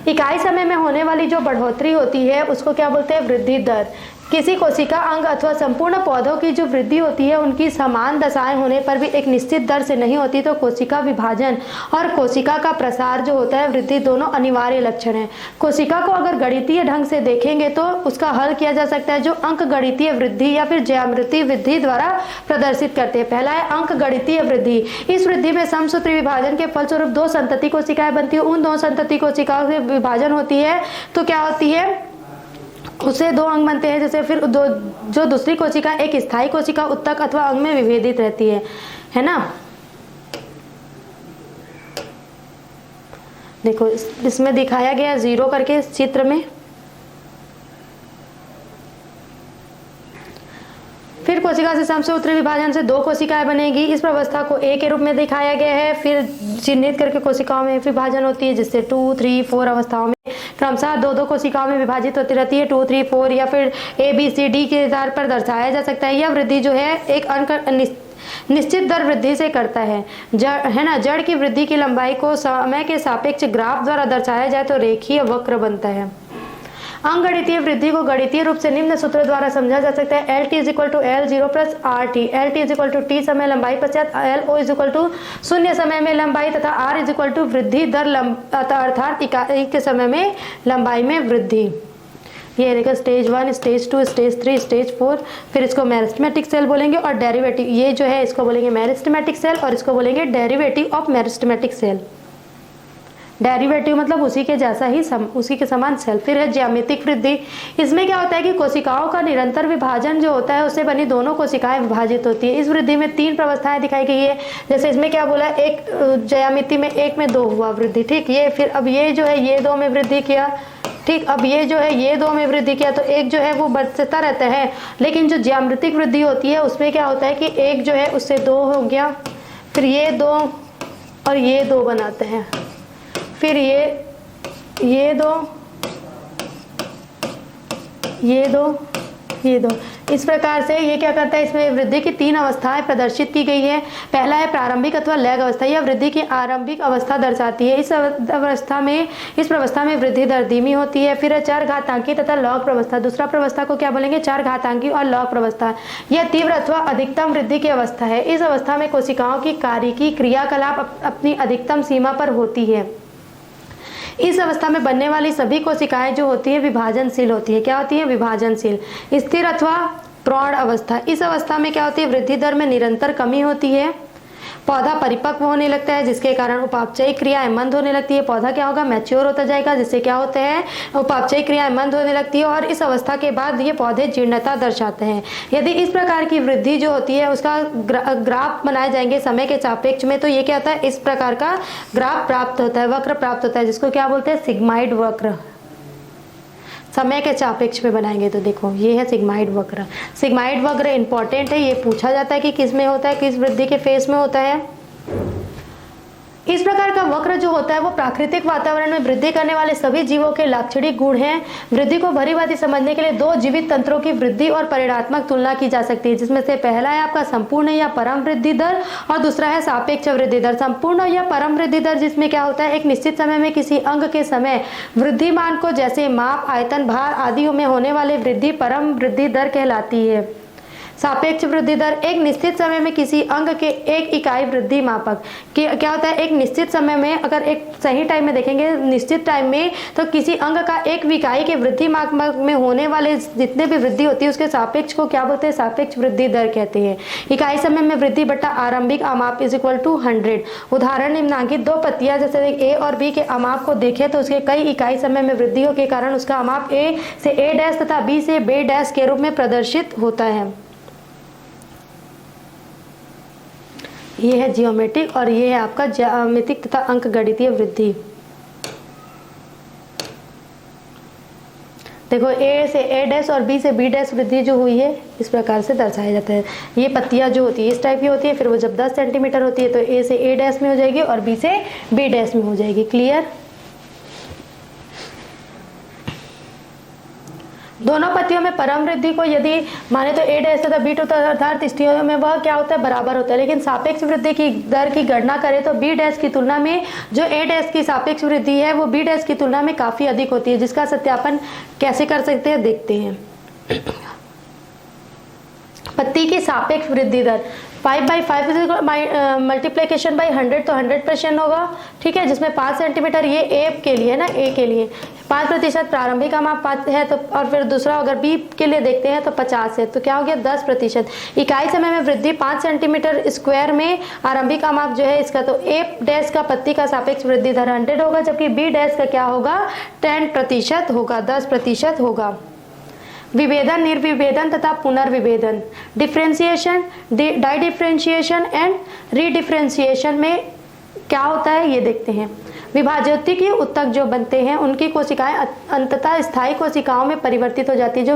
Speaker 1: इकाई समय में होने वाली जो बढ़ोतरी होती है उसको क्या बोलते हैं, वृद्धि दर। किसी कोशिका अंग अथवा संपूर्ण पौधों की जो वृद्धि होती है उनकी समान दशाएं होने पर भी एक निश्चित दर से नहीं होती तो कोशिका विभाजन और कोशिका का प्रसार जो होता है वृद्धि दोनों अनिवार्य लक्षण है। कोशिका को अगर गणितीय ढंग से देखेंगे तो उसका हल किया जा सकता है जो अंक गणितीय वृद्धि या फिर ज्यामितीय वृद्धि द्वारा प्रदर्शित करते हैं। पहला है अंक गणितीय वृद्धि। इस वृद्धि में समसूत्री विभाजन के फलस्वरूप दो संतति कोशिकाएं बनती है। उन दो संतति कोशिकाओं से विभाजन होती है तो क्या होती है, उससे दो अंग बनते हैं। जैसे फिर जो दूसरी कोशिका एक स्थायी कोशिका उत्तक अथवा अंग में विभेदित रहती है ना। देखो इसमें दिखाया गया जीरो करके इस चित्र में। फिर कोशिका से समसूत्री विभाजन से दो कोशिकाएं बनेगी। इस व्यवस्था को ए के रूप में दिखाया गया है। फिर चिन्हित करके कोशिकाओं में विभाजन होती है जिससे 2, 3, 4 अवस्थाओं में क्रमशः दो कोशिकाओं में विभाजित होती रहती है। 2, 3, 4 या फिर ए बी सी डी के आधार पर दर्शाया जा सकता है। यह वृद्धि जो है एक निश्चित दर वृद्धि से करता है। जड़ की वृद्धि की लंबाई को समय के सापेक्ष ग्राफ द्वारा दर्शाया जाए तो रेखीय वक्र बनता है। अंकगणितीय वृद्धि को गणितीय रूप से निम्न सूत्र द्वारा समझा जा सकता है। LT = L0 + RT। LT = T समय लंबाई पश्चात LO = शून्य समय में लंबाई तथा R = वृद्धि दर अर्थात इकाई के समय में लंबाई में वृद्धि। ये रहेगा स्टेज 1, स्टेज 2, स्टेज 3, स्टेज 4। फिर इसको मेरिस्टेमेटिक सेल बोलेंगे और डेरिवेटिव, ये जो है इसको बोलेंगे मेरिस्टेमेटिक सेल और इसको बोलेंगे derivative of meristematic cell. Derivative मतलब उसी के जैसा ही उसी के समान सेल। फिर है ज्यामितिक वृद्धि। इसमें क्या होता है कि कोशिकाओं का निरंतर विभाजन जो होता है उससे बनी दोनों कोशिकाएं विभाजित होती है। इस वृद्धि में 3 प्रवस्थाएं दिखाई गई है। जैसे इसमें क्या बोला, एक ज्यामिति में 1 में 2 हुआ वृद्धि, ठीक। ये फिर अब ये जो है ये 2 में वृद्धि किया, ठीक। अब ये जो है ये 2 में वृद्धि किया तो एक जो है वो बढ़ता रहता है। लेकिन जो ज्यामितिक वृद्धि होती है उसमें क्या होता है कि एक जो है उससे 2 हो गया, फिर ये 2 और ये 2 बनाते हैं, फिर ये 2, ये 2, ये 2। इस प्रकार से ये क्या करता है, इसमें वृद्धि की 3 अवस्थाएं प्रदर्शित की गई है। पहला है प्रारंभिक अथवा लैग अवस्था। यह वृद्धि की आरंभिक अवस्था दर्शाती है। इस प्रवस्था में वृद्धि दर धीमी होती है। फिर है चरघातांकी तथा लॉग प्रवस्था। दूसरा प्रवस्था को क्या बोलेंगे, चरघातांकी और लॉग प्रवस्था। यह तीव्र अथवा अधिकतम वृद्धि की अवस्था है। इस अवस्था में कोशिकाओं की कार्यिकी क्रियाकलाप अपनी अधिकतम सीमा पर होती है। इस अवस्था में बनने वाली सभी कोशिकाएं जो होती है विभाजनशील होती है। क्या होती है? विभाजनशील। स्थिर अथवा प्रौढ़ अवस्था, इस अवस्था में क्या होती है? वृद्धि दर में निरंतर कमी होती है। पौधा परिपक्व होने लगता है जिसके कारण उपापचयी क्रियाएं मंद होने लगती है। पौधा क्या होगा? मैच्योर होता जाएगा जिससे क्या होता है? उपापचयी क्रियाएं मंद होने लगती है और इस अवस्था के बाद ये पौधे जीर्णता दर्शाते हैं। यदि इस प्रकार की वृद्धि जो होती है उसका ग्राफ बनाए जाएंगे समय के सापेक्ष में, तो ये क्या होता है? इस प्रकार का ग्राफ प्राप्त होता है, वक्र प्राप्त होता है, जिसको क्या बोलते हैं? सिग्माइड वक्र। समय के सापेक्ष में बनाएंगे तो देखो ये है सिग्माइड वक्र। सिग्माइड वक्र इंपॉर्टेंट है, ये पूछा जाता है कि किस में होता है, किस वृद्धि के फेस में होता है। इस प्रकार का वक्र जो होता है वो प्राकृतिक वातावरण में वृद्धि करने वाले सभी जीवों के लाक्षणिक गुण हैं। वृद्धि को भलीभांति समझने के लिए दो जीवित तंत्रों की वृद्धि और परिणात्मक तुलना की जा सकती है, जिसमें से पहला है आपका संपूर्ण या परम वृद्धि दर और दूसरा है सापेक्ष वृद्धि दर। संपूर्ण या परम वृद्धि दर जिसमें क्या होता है? एक निश्चित समय में किसी अंग के समय वृद्धिमान को जैसे माप, आयतन, भार आदि में होने वाले वृद्धि परम वृद्धि दर कहलाती है। सापेक्ष वृद्धि दर एक निश्चित समय में किसी अंग के एक इकाई वृद्धि मापक कि क्या होता है? एक निश्चित समय में, अगर एक सही टाइम में देखेंगे निश्चित टाइम में, तो किसी अंग का एक इकाई के वृद्धि मापक में होने वाले जितने भी वृद्धि होती है उसके सापेक्ष को क्या बोलते हैं? सापेक्ष वृद्धि दर कहते हैं। इकाई समय में वृद्धि बट्टा आरंभिक अमाप इज इक्वल टू 100। उदाहरण निम्नांकित दो पत्तियां जैसे ए और बी के अमाप को देखें तो उसके कई इकाई समय में वृद्धि के कारण उसका अमाप ए से ए डैश तथा बी से बी डैश के रूप में प्रदर्शित होता है। ये है जियोमेट्रिक और ये है आपका ज्यामितिक तथा अंकगणितीय वृद्धि। देखो ए से ए डैश और बी से बी डैश वृद्धि जो हुई है इस प्रकार से दर्शाया जाता है। ये पत्तियां जो होती है इस टाइप की होती है, फिर वो जब 10 सेंटीमीटर होती है तो ए से ए डैश में हो जाएगी और बी से बी डैश में हो जाएगी। क्लियर? दोनों पत्तियों में परम वृद्धि को यदि माने तो ए डैश तथा बी टू अर्थात स्थितियों में वह क्या होता है? बराबर होता है। लेकिन सापेक्ष वृद्धि की दर की गणना करें तो बी डैश की तुलना में जो ए डैश की सापेक्ष वृद्धि है वो बी डैश की तुलना में काफी अधिक होती है, जिसका सत्यापन कैसे कर सकते हैं देखते हैं। पत्ती की सापेक्ष वृद्धि दर 5/5 मल्टीप्लीकेशन बाई 100 तो 100% होगा। ठीक है, जिसमें 5 सेंटीमीटर ये ए के लिए ना, ए के लिए 5% प्रारंभिक अमाप 5 है तो, और फिर दूसरा अगर बी के लिए देखते हैं तो 50 है, तो क्या हो गया? 10%। इकाई समय में वृद्धि 5 सेंटीमीटर स्क्वायर में आरंभिक अमाप जो है इसका, तो ए डैश का पत्ती का सापेक्ष वृद्धि दर 100 होगा, जबकि बी डैश का क्या होगा? 10% होगा, 10% होगा। विभेदन, निर्विभेदन तथा पुनर्विभेदन, differentiation, dedifferentiation and redifferentiation में क्या होता है ये देखते हैं। विभाज्योतिकीय उत्तक जो बनते हैं उनकी कोशिकाएं अंततः स्थायी कोशिकाओं में परिवर्तित हो जाती है। जो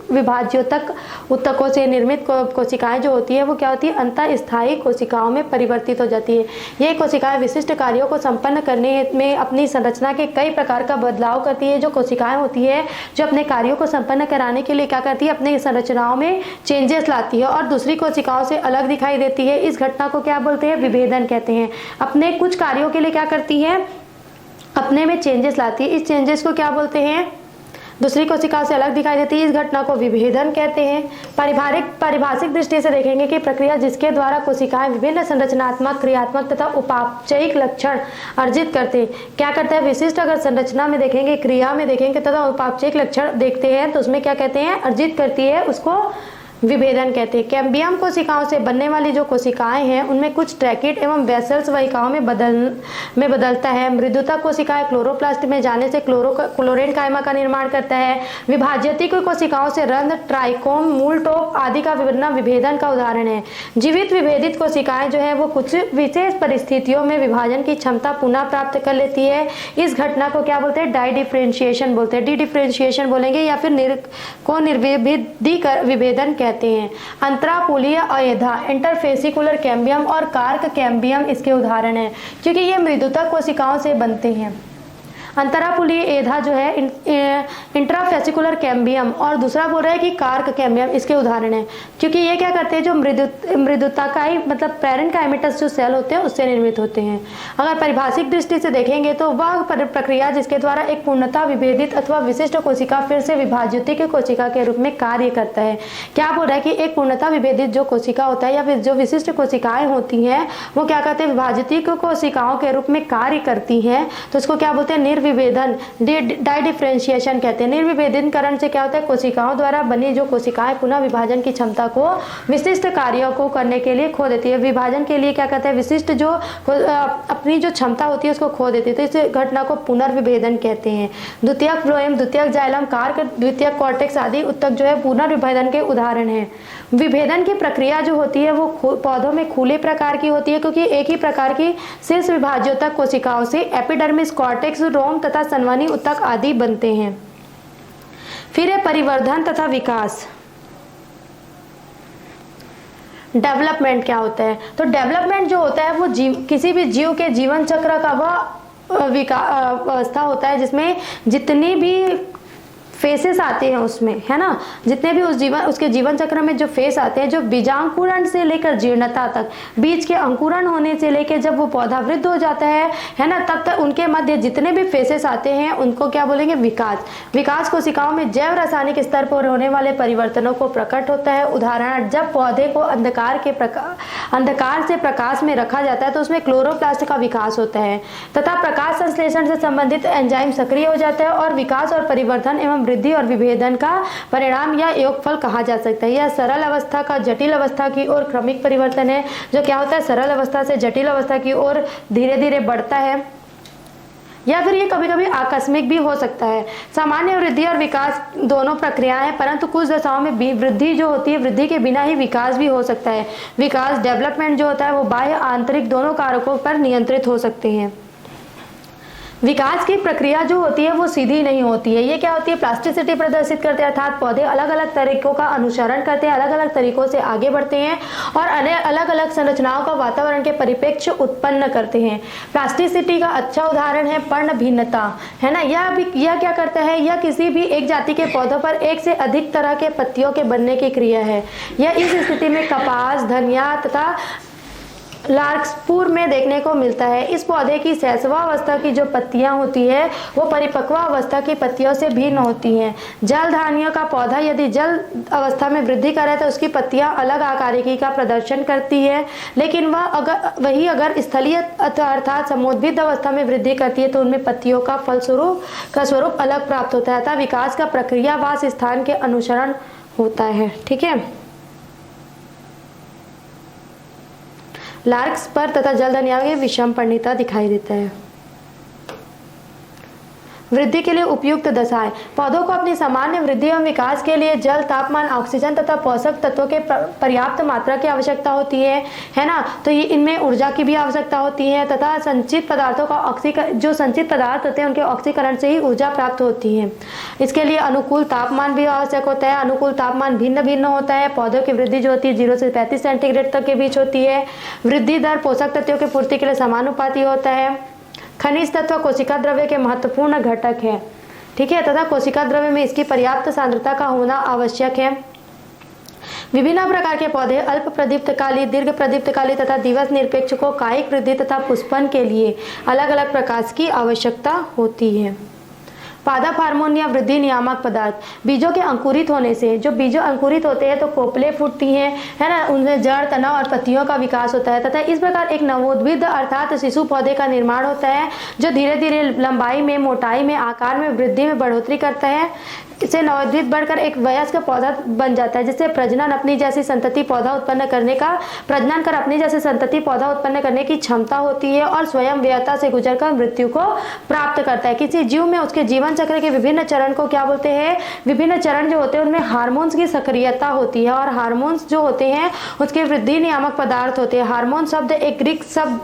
Speaker 1: विभाज्योतक उत्तकों से निर्मित कोशिकाएं जो होती है वो क्या होती है? अंततः स्थायी कोशिकाओं में परिवर्तित हो जाती है। ये कोशिकाएं विशिष्ट कार्यों को संपन्न करने में अपनी संरचना के कई प्रकार का बदलाव करती है। जो कोशिकाएं होती है जो अपने कार्यों को संपन्न कराने के लिए क्या करती है? अपने संरचनाओं में चेंजेस लाती है और दूसरी कोशिकाओं से अलग दिखाई देती है। इस घटना को क्या बोलते हैं? विभेदन कहते हैं। अपने कुछ कार्यों के लिए क्या करती है? अपने में चेंजेस लाती है। इस चेंजेस को क्या बोलते हैं? दूसरी कोशिकाओं से अलग दिखाई देती है। इस घटना को विभेदन कहते हैं। पारिभाषिक दृष्टि से देखेंगे कि प्रक्रिया जिसके द्वारा कोशिकाएं विभिन्न संरचनात्मक, क्रियात्मक तथा उपापचयिक लक्षण अर्जित करते हैं। क्या करते हैं? विशिष्ट अगर संरचना में देखेंगे, क्रिया में देखेंगे तथा उपापचयिक लक्षण देखते हैं तो उसमें क्या कहते हैं? अर्जित करती है, उसको विभेदन कहते हैं। कैम्बियम कोशिकाओं से बनने वाली जो कोशिकाएं हैं उनमें कुछ ट्रैकिड एवं वेसल्स वाहिकाओं में बदलता है। मृदुता कोशिकाएं क्लोरोप्लास्ट में जाने से क्लोरेन कायमा का निर्माण करता है। विभाज्यतिकीय कोशिकाओं से रंध्र, ट्राइकोम, मूल टोप आदि का विभेदन का उदाहरण है। जीवित विभेदित कोशिकाएं जो है वो कुछ विशेष परिस्थितियों में विभाजन की क्षमता पुनः प्राप्त कर लेती है। इस घटना को क्या बोलते हैं? डाई डिफ्रेंशिएशन बोलते हैं, डी डिफ्रेंशिएशन बोलेंगे या फिर निर्विभेदीकरण विभेदन कहते हैं। अंतरापोलीय अयधा, इंटरफेसिकुलर कैम्बियम और कार्क कैम्बियम इसके उदाहरण हैं, क्योंकि ये मृदुता कोशिकाओं से बनते हैं। अंतरापुलीय एधा जो है इंट्राफेसिकुलर कैम्बियम, और दूसरा बोल रहा है कि कार्क कैम्बियम इसके उदाहरण है, क्योंकि ये क्या करते हैं जो मृदुताकाई मतलब पैरेन्काइमेटस जो सेल होते हैं उससे निर्मित होते हैं। अगर परिभाषिक दृष्टि से देखेंगे तो वह प्रक्रिया जिसके द्वारा एक पूर्णतः विभेदित अथवा विशिष्ट कोशिका फिर से विभाज्योति की कोशिका के रूप में कार्य करता है। क्या बोल रहा है कि एक पूर्णतः विभेदित जो कोशिका होता है या फिर जो विशिष्ट कोशिकाएं होती हैं वो क्या कहते हैं विभाज्योति की कोशिकाओं के रूप में कार्य करती हैं, तो इसको क्या बोलते हैं निर्विभेदन, डाइडिफरेंशिएशन कहते हैं। निर्विभेदनकरण से क्या होता है कोशिकाओं द्वारा बनी जो कोशिकाएं पुनः विभाजन की क्षमता को विशिष्ट कार्यों को करने के लिए खो देती है। विभाजन के लिए क्या कहते हैं विशिष्ट जो अपनी जो क्षमता होती है उसको खो देती है, तो इस घटना को पुनर्विभेदन कहते हैं। द्वितीयक फ्लोएम, द्वितीयक जाइलम, कार्क, द्वितीयक कॉर्टेक्स आदि उत्तक जो है पुनर्विभेदन के उदाहरण हैं। विभेदन की प्रक्रिया जो होती है वो पौधों में खुले प्रकार की होती है, क्योंकि एक ही प्रकार की शीर्ष विभाज्योतक कोशिकाओं से एपिडर्मिस, कॉर्टेक्स, रोम तथा संवहनी उत्तक आदि बनते हैं। फिर है परिवर्धन तथा विकास। डेवलपमेंट क्या होता है, तो डेवलपमेंट जो होता है वो किसी भी जीव के जीवन चक्र का वह अवस्था होता है जिसमें जितनी भी फेसेस आते हैं उसमें, है ना, जितने भी उसके जीवन चक्र में जो फेस आते हैं, जो बीजांकुरण से लेकर जीर्णता तक, बीज के अंकुरण होने से लेकर जब वो पौधा वृद्ध हो जाता है ना, तब तक उनके मध्य जितने भी फेसेस आते हैं उनको क्या बोलेंगे विकास। विकास कोशिकाओं में जैव रासायनिक स्तर पर होने वाले परिवर्तनों को प्रकट होता है। उदाहरण, जब पौधे को अंधकार से प्रकाश में रखा जाता है तो उसमें क्लोरोप्लास्ट का विकास होता है तथा प्रकाश संश्लेषण से संबंधित एंजाइम सक्रिय हो जाता है, और विकास और परिवर्तन एवं वृद्धि और विभेदन का परिणाम या योगफल कहा जा सकता है। यह सरल अवस्था का जटिल अवस्था की ओर क्रमिक परिवर्तन है, जो क्या होता है सरल अवस्था से जटिल अवस्था की ओर धीरे धीरे बढ़ता है, या फिर ये कभी कभी आकस्मिक भी हो सकता है। सामान्य वृद्धि और विकास दोनों प्रक्रियाएं हैं, परंतु कुछ दशाओं में वृद्धि जो होती है वृद्धि के बिना ही विकास भी हो सकता है। विकास डेवलपमेंट जो होता है वो बाह्य आंतरिक दोनों कारकों पर नियंत्रित हो सकते हैं। विकास की प्रक्रिया जो होती है वो सीधी नहीं होती है, ये क्या होती है प्लास्टिसिटी प्रदर्शित करते हैं, अर्थात पौधे अलग अलग तरीकों का अनुसरण करते हैं, अलग अलग तरीकों से आगे बढ़ते हैं और अलग अलग संरचनाओं का वातावरण के परिप्रेक्ष्य उत्पन्न करते हैं। प्लास्टिसिटी का अच्छा उदाहरण है पर्ण भिन्नता, है ना। यह क्या करता है, यह किसी भी एक जाति के पौधों पर एक से अधिक तरह के पत्तियों के बनने की क्रिया है। यह इस स्थिति में कपास, धनिया तथा लार्कस्पूर में देखने को मिलता है। इस पौधे की शैशवावस्था की जो पत्तियां होती है वो परिपक्वावस्था की पत्तियों से भिन्न होती हैं। जलधान्यों का पौधा यदि जल अवस्था में वृद्धि करे तो उसकी पत्तियां अलग आकारिकी का प्रदर्शन करती है, लेकिन अगर स्थलीय अर्थात समुद्भिद अवस्था में वृद्धि करती है तो उनमें पत्तियों का स्वरूप अलग प्राप्त होता है। अतः विकास का प्रक्रिया वास स्थान के अनुसरण होता है। ठीक है, लार्क्स पर तथा जलधनिया में विषम परिणता दिखाई देता है। वृद्धि के लिए उपयुक्त दशाएं, पौधों को अपनी सामान्य वृद्धि एवं विकास के लिए जल, तापमान, ऑक्सीजन तथा पोषक तत्वों के पर्याप्त मात्रा की आवश्यकता होती है ना। तो ये इनमें ऊर्जा की भी आवश्यकता होती है तथा संचित पदार्थों का जो संचित पदार्थ होते हैं उनके ऑक्सीकरण से ही ऊर्जा प्राप्त होती है। इसके लिए अनुकूल तापमान भी आवश्यक होता है। अनुकूल तापमान भिन्न भिन्न होता है। पौधों की वृद्धि जो होती है 0 से 35 सेंटीग्रेड तक के बीच होती है। वृद्धि दर पोषक तत्वों की पूर्ति के लिए समानुपाती होता है। खनिज तत्व कोशिका द्रव्य के महत्वपूर्ण घटक है, ठीक है, तथा कोशिका द्रव्य में इसकी पर्याप्त सांद्रता का होना आवश्यक है। विभिन्न प्रकार के पौधे अल्प प्रदीप्तकाली, दीर्घ प्रदीप्तकाली तथा दिवस निरपेक्ष को कायिक वृद्धि तथा पुष्पन के लिए अलग अलग प्रकाश की आवश्यकता होती है। पादप हार्मोन या वृद्धि नियामक पदार्थ, बीजों के अंकुरित होने से, जो बीजों अंकुरित होते हैं तो कोपले फूटती हैं, है ना, उनमें जड़, तना और पत्तियों का विकास होता है तथा इस प्रकार एक नवोद्भिद अर्थात शिशु पौधे का निर्माण होता है जो धीरे धीरे लंबाई में, मोटाई में, आकार में, वृद्धि में बढ़ोतरी करता है। इससे नवोद्भिद बढ़कर एक वयस्क पौधा बन जाता है, जिससे प्रजनन अपनी जैसी संतति पौधा उत्पन्न करने की क्षमता होती है और स्वयं व्ययता से गुजरकर मृत्यु को प्राप्त करता है। किसी जीव में उसके जीवन चक्र के विभिन्न चरण को क्या बोलते हैं, विभिन्न चरण जो होते हैं उनमें हार्मोन्स की सक्रियता होती है और हार्मोन्स जो होते हैं उसके वृद्धि नियामक पदार्थ होते हैं। हार्मोन शब्द एक ग्रीक शब्द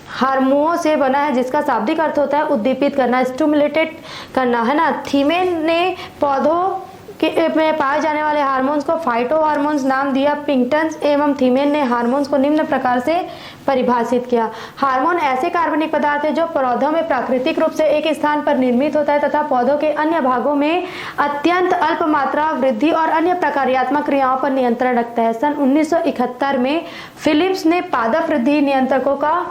Speaker 1: हार्मो से बना है जिसका शाब्दिक अर्थ होता है उद्दीपित करना, स्टिमुलेटेड करना, है ना। थीमेन ने पौधों में पाए जाने वाले हार्मोन्स को फाइटो हार्मोन्स नाम दिया। पिंकटन एवं थीमेन ने हार्मोन्स को निम्न प्रकार से परिभाषित किया। हार्मोन ऐसे कार्बनिक पदार्थ है जो पौधों में प्राकृतिक रूप से एक स्थान पर निर्मित होता है तथा पौधों के अन्य भागों में अत्यंत अल्प मात्रा वृद्धि और अन्य प्रकार्यात्मक क्रियाओं पर नियंत्रण रखता है। सन 1971 में फिलिप्स ने पादप वृद्धि नियंत्रकों का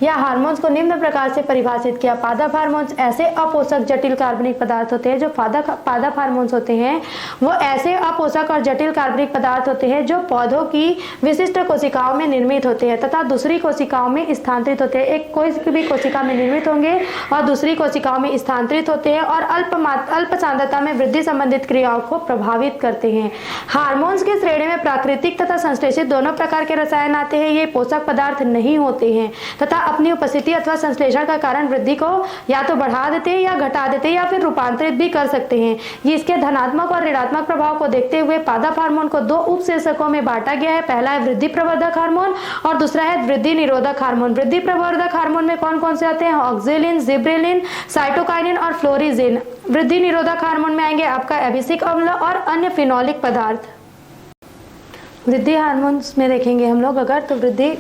Speaker 1: या हार्मोन्स को निम्न प्रकार से परिभाषित किया। पादप हार्मोन्स ऐसे अपोषक जटिल कार्बनिक पदार्थ होते हैं जो पादप हार्मोन्स होते हैं वो ऐसे अपोषक और जटिल कार्बनिक पदार्थ होते हैं जो पौधों की विशिष्ट कोशिकाओं में निर्मित होते हैं तथा दूसरी कोशिकाओं में स्थानांतरित होते हैं। एक कोई भी कोशिका में निर्मित होंगे और दूसरी कोशिकाओं में स्थानांतरित होते हैं और अल्प सांद्रता में वृद्धि संबंधित क्रियाओं को प्रभावित करते हैं। हार्मोन्स की श्रेणी में प्राकृतिक तथा संश्लेषित दोनों प्रकार के रसायन आते हैं। ये पोषक पदार्थ नहीं होते हैं तथा अपनी उपस्थिति अथवा संश्लेषण का कारण वृद्धि को या तो बढ़ा देते हैं या घटा देते हैं या फिर रूपांतरित भी कर सकते हैं। ये इसके धनात्मक और ऋणात्मक प्रभाव को देखते हुए पादप हार्मोन को दो उपशीर्षकों में बांटा गया है। पहला है वृद्धि प्रवर्धक हार्मोन और दूसरा है वृद्धि निरोधक हार्मोन। वृद्धि प्रवर्धक हार्मोन में कौन कौन से आते हैं? ऑक्सिलिन, जिब्रेलिन, साइटोकाइनिन और फ्लोरिजिन। वृद्धि निरोधक हार्मोन में आएंगे आपका एबिसिक अम्ल और अन्य फिनोलिक पदार्थ। वृद्धि हार्मोन्स में देखेंगे हम लोग अगर तो वृद्धि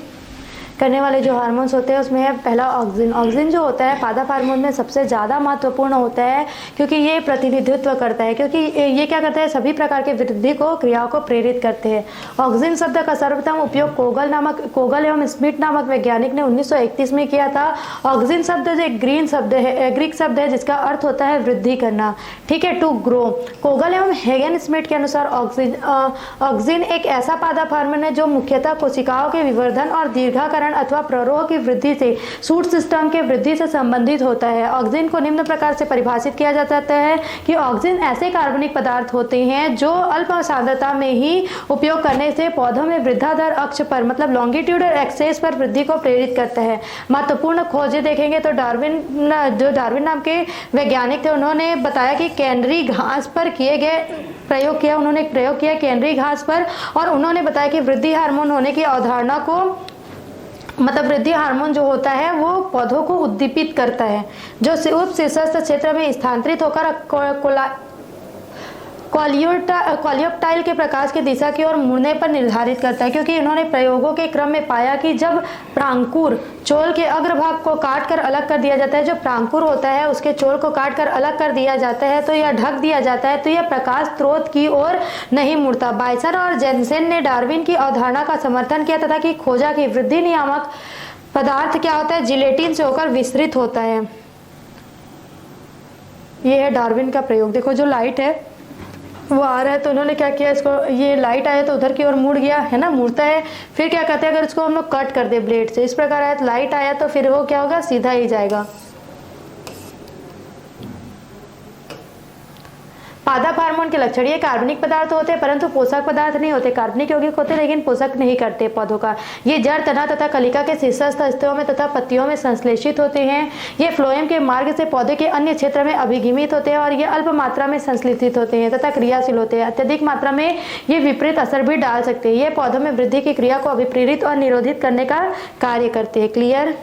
Speaker 1: करने वाले जो हार्मोन्स होते हैं उसमें है पहला ऑक्सिन। ऑक्सिन जो होता है पादप हार्मोन में सबसे ज़्यादा महत्वपूर्ण होता है क्योंकि ये प्रतिनिधित्व करता है, क्योंकि ये क्या करता है सभी प्रकार के वृद्धि को क्रियाओं को प्रेरित करते हैं। ऑक्सिन शब्द का सर्वप्रथम उपयोग कोगल एवं स्मिथ नामक वैज्ञानिक ने 1931 में किया था। ऑक्सिन शब्द जो एक ग्रीक शब्द है जिसका अर्थ होता है वृद्धि करना, ठीक है, टू ग्रो। कोगल एवं हेगन स्मिथ के अनुसार ऑक्सिन एक ऐसा पादप हार्मोन है जो मुख्यतः कोशिकाओं के विवर्धन और दीर्घाकरण अथवा प्ररोह की वृद्धि से शूट सिस्टम के वृद्धि से संबंधित होता है। ऑक्सिन को निम्न प्रकार से परिभाषित किया जाता है कि ऑक्सिन ऐसे कार्बनिक पदार्थ होते हैं जो अल्प सांद्रता में ही उपयोग करने से पौधों में वृद्धाधर अक्ष पर मतलब लॉन्गिट्यूडल एक्सेस पर वृद्धि को प्रेरित करता है। महत्वपूर्ण खोजें देखेंगे तो डार्विन नाम के वैज्ञानिक थे, उन्होंने बताया कि कैनरी घास पर उन्होंने एक प्रयोग किया कैनरी घास पर और उन्होंने बताया कि वृद्धि हार्मोन होने की अवधारणा को मतलब वृद्धि हार्मोन जो होता है वो पौधों को उद्दीपित करता है जो उपशीर्षस्थ क्षेत्र में स्थानांतरित होकर कॉलियोप्टाइल के प्रकाश की दिशा की ओर मुड़ने पर निर्धारित करता है। क्योंकि इन्होंने प्रयोगों के क्रम में पाया कि जब प्रांकुर चोल के अग्रभाग को काट कर अलग कर दिया जाता है, जो प्रांकुर होता है उसके चोल को काट कर अलग कर दिया जाता है तो यह ढक दिया जाता है तो यह प्रकाश स्रोत की ओर नहीं मुड़ता। बाइसन और जेनसेन ने डार्विन की अवधारणा का समर्थन किया तथा कि खोजा कि वृद्धि नियामक पदार्थ क्या होता है जिलेटिन से होकर विस्तृत होता है। यह है डार्विन का प्रयोग। देखो जो लाइट है वो आ रहा है तो उन्होंने क्या किया, इसको ये लाइट आया तो उधर की ओर मुड़ गया है ना, मुड़ता है, फिर क्या कहते हैं अगर इसको हम लोग कट कर दे ब्लेड से इस प्रकार आया तो लाइट आया तो फिर वो क्या होगा सीधा ही जाएगा। पादप हार्मोन के लक्षण ये कार्बनिक पदार्थ होते हैं परंतु पोषक पदार्थ नहीं होते। कार्बनिक यौगिक होते लेकिन पोषक नहीं करते पौधों का। ये जड़, तना तथा कलिका के शीर्षस्थ हिस्सों में तथा पत्तियों में संश्लेषित होते हैं। ये फ्लोएम के मार्ग से पौधे के अन्य क्षेत्र में अभिगमित होते हैं और ये अल्प मात्रा में संश्लेषित होते हैं तथा क्रियाशील होते हैं। अत्यधिक मात्रा में ये विपरीत असर भी डाल सकते हैं। ये पौधों में वृद्धि की क्रिया को अभिप्रेरित और निरोधित करने का कार्य करते हैं। क्लियर?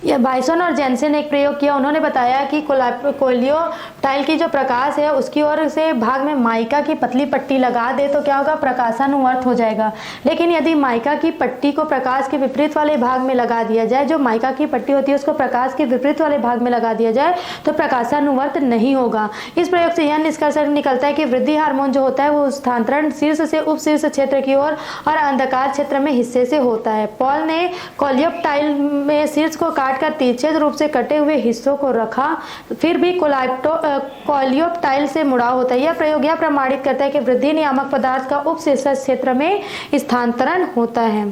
Speaker 1: यह बाइसन और जेनसेन ने एक प्रयोग किया। उन्होंने बताया कि कोलियोप्टाइल की जो प्रकाश है उसकी ओर से भाग में माइका की पतली पट्टी लगा दे तो क्या होगा प्रकाशानुवर्त हो जाएगा। लेकिन यदि माइका की पट्टी को प्रकाश के विपरीत वाले भाग में लगा दिया जाए, जो माइका की पट्टी होती है उसको प्रकाश के विपरीत वाले भाग में लगा दिया जाए तो प्रकाशानुवर्त नहीं होगा। इस प्रयोग से यह निष्कर्ष निकलता है कि वृद्धि हार्मोन जो होता है वो स्थानांतरण शीर्ष से उपशीर्ष क्षेत्र की ओर और अंधकार क्षेत्र में हिस्से से होता है। पॉल ने कोलियोप्टाइल में शीर्ष को काट कर तिरछे रूप से कटे हुए हिस्सों को रखा, फिर भी कोलियोप्टाइल से मुड़ा होता है। यह प्रयोग यह प्रमाणित करता है कि वृद्धि नियामक पदार्थ का उपशीर्ष क्षेत्र में स्थानांतरण होता है।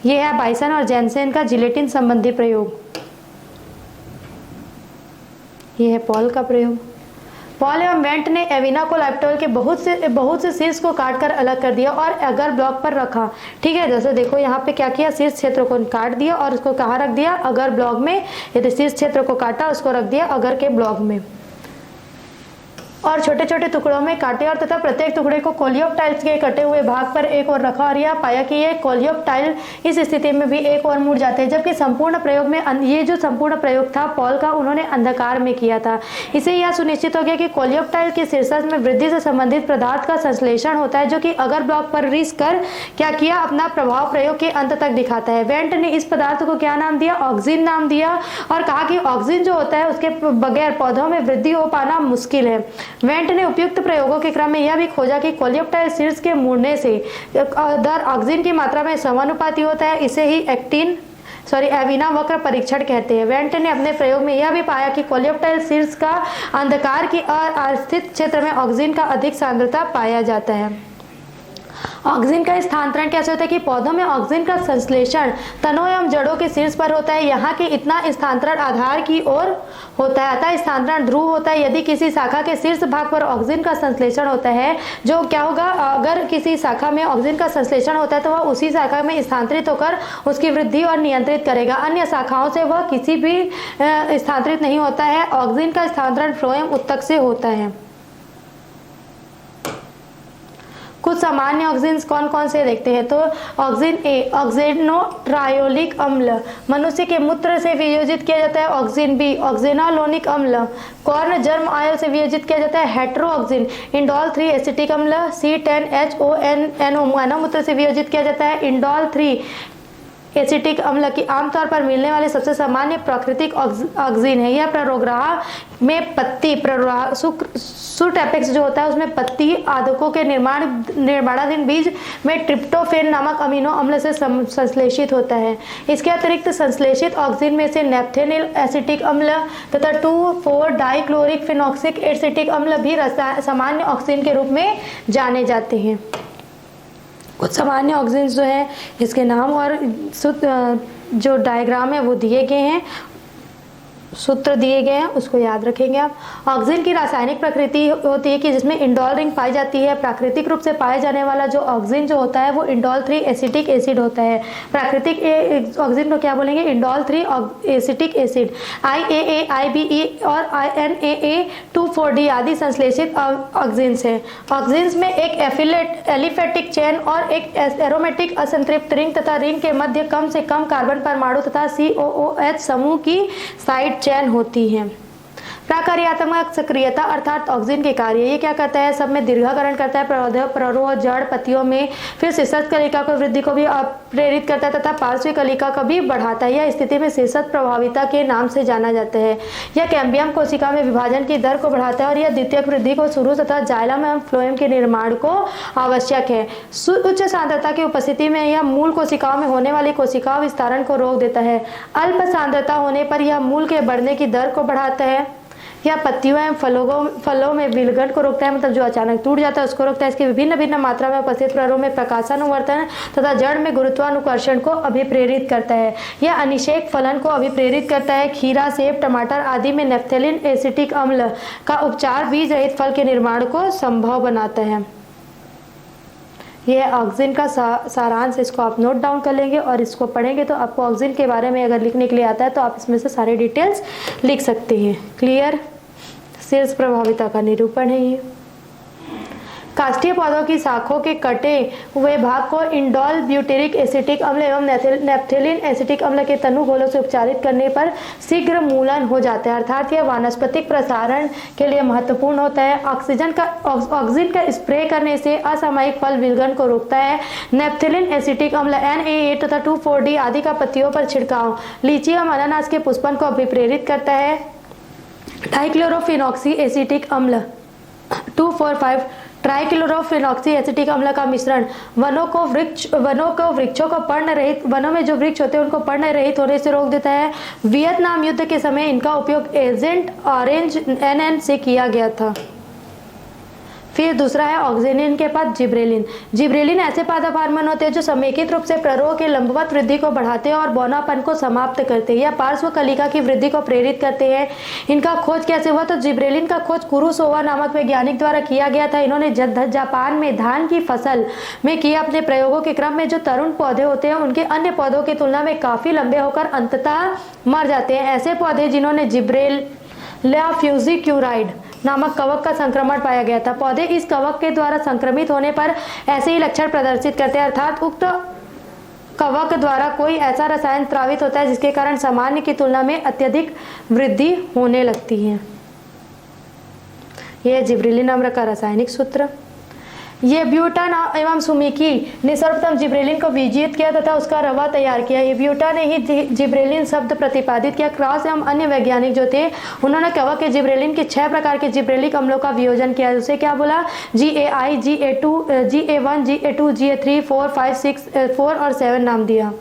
Speaker 1: यह है बाइसन और जेनसेन का जिलेटिन संबंधी प्रयोग। यह है पॉल का प्रयोग। पॉल एवं वेंट ने एविना कोलेप्टोल के बहुत से शीर्ष को काटकर अलग कर दिया और अगर ब्लॉक पर रखा। ठीक है, जैसे देखो यहाँ पे क्या किया, शीर्ष क्षेत्र को काट दिया और उसको कहाँ रख दिया, अगर ब्लॉक में। यदि शीर्ष क्षेत्र को काटा उसको रख दिया अगर के ब्लॉक में। और छोटे छोटे टुकड़ों में काटे और तथा प्रत्येक टुकड़े को कोलियोप्टाइल्स के कटे हुए भाग पर एक और रखा और यह पाया कि ये कोलियोप्टाइल इस स्थिति में भी एक और मुड़ जाते हैं, जबकि संपूर्ण प्रयोग में ये जो संपूर्ण प्रयोग था पॉल का, उन्होंने अंधकार में किया था। इसे यह सुनिश्चित हो गया कि कोलियोप्टाइल के शीर्षक में वृद्धि से संबंधित पदार्थ का संश्लेषण होता है, जो कि अगर ब्लॉक पर रिस कर क्या किया, अपना प्रभाव प्रयोग के अंत तक दिखाता है। वेंट ने इस पदार्थ को क्या नाम दिया? ऑक्सिन नाम दिया और कहा कि ऑक्सिन जो होता है उसके बगैर पौधों में वृद्धि हो पाना मुश्किल है। वेंट ने उपयुक्त प्रयोगों के क्रम में यह भी खोजा कि कोलियोप्टाइल शीर्ष के मुड़ने से दर ऑक्सिन की मात्रा में समानुपाती होता है। इसे ही एविना वक्र परीक्षण कहते हैं। वेंट ने अपने प्रयोग में यह भी पाया कि कोलियोप्टाइल शीर्ष का अंधकार की अस्थित क्षेत्र में ऑक्सिन का अधिक सांद्रता पाया जाता है। ऑक्सिन का स्थानांतरण कैसे होता है कि पौधों में ऑक्सिन का संश्लेषण तनों एवं जड़ों के शीर्ष पर होता है। यहाँ के इतना स्थानांतरण आधार की ओर होता है, अतः स्थानांतरण ध्रुव होता है। यदि किसी शाखा के शीर्ष भाग पर ऑक्सिन का संश्लेषण होता है, जो क्या होगा, अगर किसी शाखा में ऑक्सिन का संश्लेषण होता है तो वह उसी शाखा में स्थानांतरित होकर उसकी वृद्धि और नियंत्रित करेगा। अन्य शाखाओं से वह किसी भी स्थानांतरित नहीं होता है। ऑक्सिन का स्थानांतरण फ्लोएम उत्तक से होता है। कुछ सामान्य ऑक्सिन्स कौन कौन से देखते हैं तो ऑक्सिन ए ऑक्जेनोट्रायोलिक अम्ल मनुष्य के मूत्र से वियोजित किया जाता है। ऑक्सिन बी ऑक्जेनालोनिक अम्ल कॉर्न जर्म आयल से वियोजित किया जाता है। हेट्रोऑक्सिन इंडोल 3 एसिटिक अम्ल C10HONNO मानव मूत्र से वियोजित किया जाता है। इंडोल 3 एसिटिक अम्ल की आमतौर पर मिलने वाले सबसे सामान्य प्राकृतिक ऑक्सिन है। यह प्ररोग्राह में पत्ती सूट एपेक्स जो होता है उसमें पत्ती आदकों के निर्माणाधीन बीज में ट्रिप्टोफेन नामक अमीनो अम्ल से संश्लेषित होता है। इसके अतिरिक्त संश्लेषित ऑक्सिन में से नेफ्थेनिल एसिटिक अम्ल तथा 2,4-डाइक्लोरिक फिनॉक्सिक एसिटिक अम्ल भी सामान्य ऑक्सिन के रूप में जाने जाते हैं। कुछ सामान्य ऑक्सिन्स जो है इसके नाम और जो डायग्राम है वो दिए गए हैं, सूत्र दिए गए हैं, उसको याद रखेंगे आप। ऑक्सिन की रासायनिक प्रकृति होती है कि जिसमें इंडोल रिंग पाई जाती है। प्राकृतिक रूप से पाया जाने वाला जो ऑक्सिन जो होता है वो इंडोल 3 एसिटिक एसिड होता है। प्राकृतिक ऑक्सिन को क्या बोलेंगे? Indole 3 acetic acid. IAA, IBE और INAA2,4-D आदि संश्लेषित ऑक्सिन्स है। ऑक्सिन्स में एक एलिफेटिक चेन और एक एरोमेटिक असंतृप्त रिंग तथा रिंग के मध्य कम से कम कार्बन परमाणु तथा COOH समूह की साइड चैन होती है। प्रकार्यात्मक सक्रियता अर्थात ऑक्सिन के कार्य, ये क्या करता है? सब में दीर्घाकरण करता है, प्ररोह जड़ पत्तियों में, फिर शीर्षक कलिका को वृद्धि को भी प्रेरित करता है तथा पार्श्व कलिका को भी बढ़ाता है। यह स्थिति में शीर्षक प्रभाविता के नाम से जाना जाता है। यह कैम्बियम कोशिका में विभाजन की दर को बढ़ाता है और यह द्वितीयक वृद्धि को शुरू तथा जाइलम एवं फ्लोएम के निर्माण को आवश्यक है। उच्च सांद्रता की उपस्थिति में यह मूल कोशिकाओं में होने वाली कोशिका विस्तारण को रोक देता है। अल्प सांद्रता होने पर यह मूल के बढ़ने की दर को बढ़ाता है। यह पत्तियों एवं फलों में विलगन को रोकता है, मतलब जो अचानक टूट जाता है उसको रोकता है। इसकी विभिन्न मात्रा में उपस्थित प्ररोह में प्रकाशानुवर्तन तथा जड़ में गुरुत्वानुकर्षण को अभिप्रेरित करता है। यह अनिषेक फलन को अभिप्रेरित करता है। खीरा, सेब, टमाटर आदि में नेफ्थेलिन एसिटिक अम्ल का उपचार बीज रहित फल के निर्माण को संभव बनाता है। यह ऑक्सिन का सारांश, इसको आप नोट डाउन कर लेंगे और इसको पढ़ेंगे तो आपको ऑक्सिन के बारे में अगर लिखने के लिए आता है तो आप इसमें से सारे डिटेल्स लिख सकते हैं। क्लियर? शीर्ष प्रभाविता का निरूपण है ये। काष्ठीय पौधों की शाखों के कटे हुए भाग को इंडोल ब्यूटेरिक एसिटिक अम्ल एवं नेफ्थेलिन एसिटिक अम्ल के तनुघोलों से उपचारित करने पर शीघ्र मूलन हो जाता है, अर्थात यह वानस्पतिक प्रसारण के लिए महत्वपूर्ण होता है। ऑक्सीजन का स्प्रे करने से असामयिक फल विलगन को रोकता है। नेफ्थेलिन एसिटिक अम्ल NAA तथा 2,4-D आदि का पत्तियों पर छिड़काव लीची एवं अनानास के पुष्पन को अभिप्रेरित करता है। डाइक्लोरोफिनॉक्सी एसिटिक अम्ल 2,4,5 ट्राइक्लोरोफिनॉक्सी एसिटिक अम्ल का मिश्रण वनों को वृक्षों को पर्ण रहित, वनों में जो वृक्ष होते हैं उनको पर्ण रहित होने से रोक देता है। वियतनाम युद्ध के समय इनका उपयोग एजेंट ऑरेंज NN से किया गया था। फिर दूसरा है ऑक्सिनिन के पास जिब्रेलिन। जिब्रेलिन ऐसे पादप हार्मोन होते हैं जो समेकित रूप से प्ररोह के लंबवत वृद्धि को बढ़ाते हैं और बौनापन को समाप्त करते हैं या पार्श्व कलिका की वृद्धि को प्रेरित करते हैं। इनका खोज कैसे हुआ? तो जिब्रेलिन का खोज कुरुसोवा नामक वैज्ञानिक द्वारा किया गया था। इन्होंने जापान में धान की फसल में किया अपने प्रयोगों के क्रम में जो तरुण पौधे होते हैं उनके अन्य पौधों की तुलना में काफी लंबे होकर अंततः मर जाते हैं। ऐसे पौधे जिन्होंने जिब्रेलिया फ्यूजिक्यूराइड नामक कवक का संक्रमण पाया गया था। पौधे इस कवक के द्वारा संक्रमित होने पर ऐसे ही लक्षण प्रदर्शित करते हैं, अर्थात उक्त कवक द्वारा कोई ऐसा रसायन स्रावित होता है जिसके कारण सामान्य की तुलना में अत्यधिक वृद्धि होने लगती है। यह जिब्रेलिन अम्ल का रासायनिक सूत्र। ये ब्यूटान एवं सुमिकी ने सर्वप्रथम जिब्रेलिन को विजित किया तथा उसका रवा तैयार किया। ये ब्यूटा ने ही जिब्रेलिन शब्द प्रतिपादित किया। क्रॉस एवं अन्य वैज्ञानिक जो थे उन्होंने कवक के जिब्रेलिन के 6 प्रकार के जिब्रेलिक अम्लों का वियोजन किया। उसे क्या बोला? GAI, GA2, GA1, GA2, GA3, 4, 5, 6, 4 और 7 नाम दिया।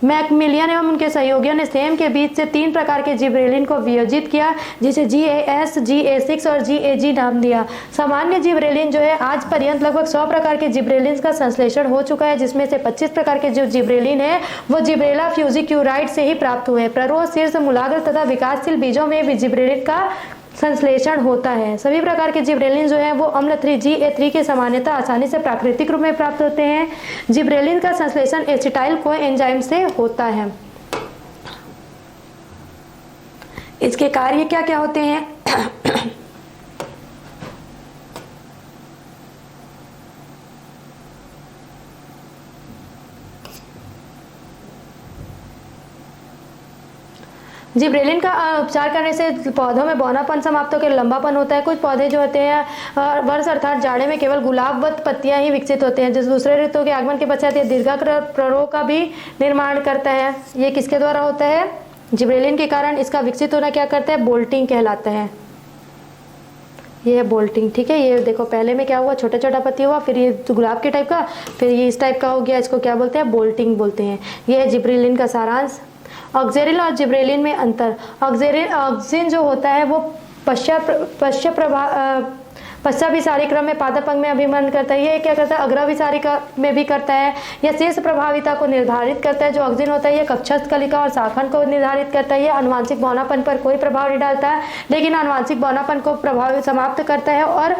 Speaker 1: मैकमिलियन एवं उनके सहयोगियों ने सेम के बीच से 3 प्रकार के जिब्रेलिन को वियोजित किया, जिसे GAS, GA6 और GAG नाम दिया। सामान्य जिब्रेलिन जो है आज पर्यंत लगभग 100 प्रकार के जिब्रेलिन का संश्लेषण हो चुका है, जिसमें से 25 प्रकार के जो जिब्रेलिन है वो जिब्रेला फ्यूजिक्यूराइड से ही प्राप्त हुए। प्ररोह, शीर्ष, मूलाग्र तथा विकासशील बीजों में भी जिब्रेलिन का संश्लेषण होता है। सभी प्रकार के जिब्रेलिन जो है वो अम्ल 3GA3 की सामान्यता आसानी से प्राकृतिक रूप में प्राप्त होते हैं। जिब्रेलिन का संश्लेषण एसिटाइल कोएंजाइम से होता है। इसके कार्य क्या क्या होते हैं? जिब्रेलिन का उपचार करने से पौधों में बौनापन समाप्त होकर लंबापन होता है। कुछ पौधे जो होते हैं वर्ष अर्थात जाड़े में केवल गुलाबवत पत्तियां ही विकसित होते हैं, जिस दूसरे ऋतु के आगमन के पश्चात ये दीर्घाकार प्ररोह का भी निर्माण करता है। ये किसके द्वारा होता है? जिब्रेलिन के कारण इसका विकसित होना क्या करता है? बोल्टिंग कहलाता है। ये है बोल्टिंग, ठीक है। ये देखो पहले में क्या हुआ, छोटा छोटा पत्ती हुआ, फिर ये गुलाब के टाइप का, फिर ये इस टाइप का हो गया। इसको क्या बोलते हैं? बोल्टिंग बोलते हैं। ये है जिब्रेलिन का सारांश। ऑक्जेरिल और जिब्रेलिन में अंतर। ऑक्सिन जो होता है वो पश्चाभिसारी क्रम में पादप अंग में अभिमन करता है। ये क्या करता है? अग्राभिसारी में भी करता है। यह शीर्ष प्रभाविता को निर्धारित करता है। जो ऑक्सिन होता है ये कक्षस्थ कलिका और शाखन को निर्धारित करता है। ये आनुवांशिक बौनापन पर कोई प्रभाव नहीं डालता है, लेकिन आनुवांशिक बौनापन को प्रभावित समाप्त करता है और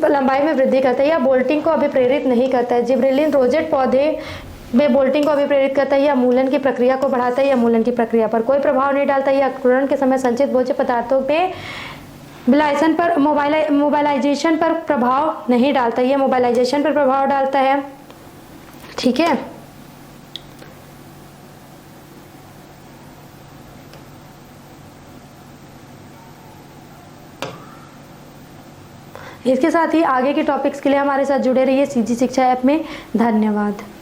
Speaker 1: लंबाई में वृद्धि करता है। यह बोल्टिंग को अभिप्रेरित नहीं करता है। जिब्रेलिन रोजेट पौधे में बोल्टिंग को अभिप्रेरित करता है या मूलन की प्रक्रिया को बढ़ाता है या मूलन की प्रक्रिया पर कोई प्रभाव नहीं डालता है। या अंकुरण के समय संचित भोज्य पदार्थों में मोबाइलाइजेशन पर प्रभाव नहीं डालता। ये मोबाइलाइजेशन पर प्रभाव डालता है, ठीक है। इसके साथ ही आगे के टॉपिक्स के लिए हमारे साथ जुड़े रहिए सीजी शिक्षा ऐप में। धन्यवाद।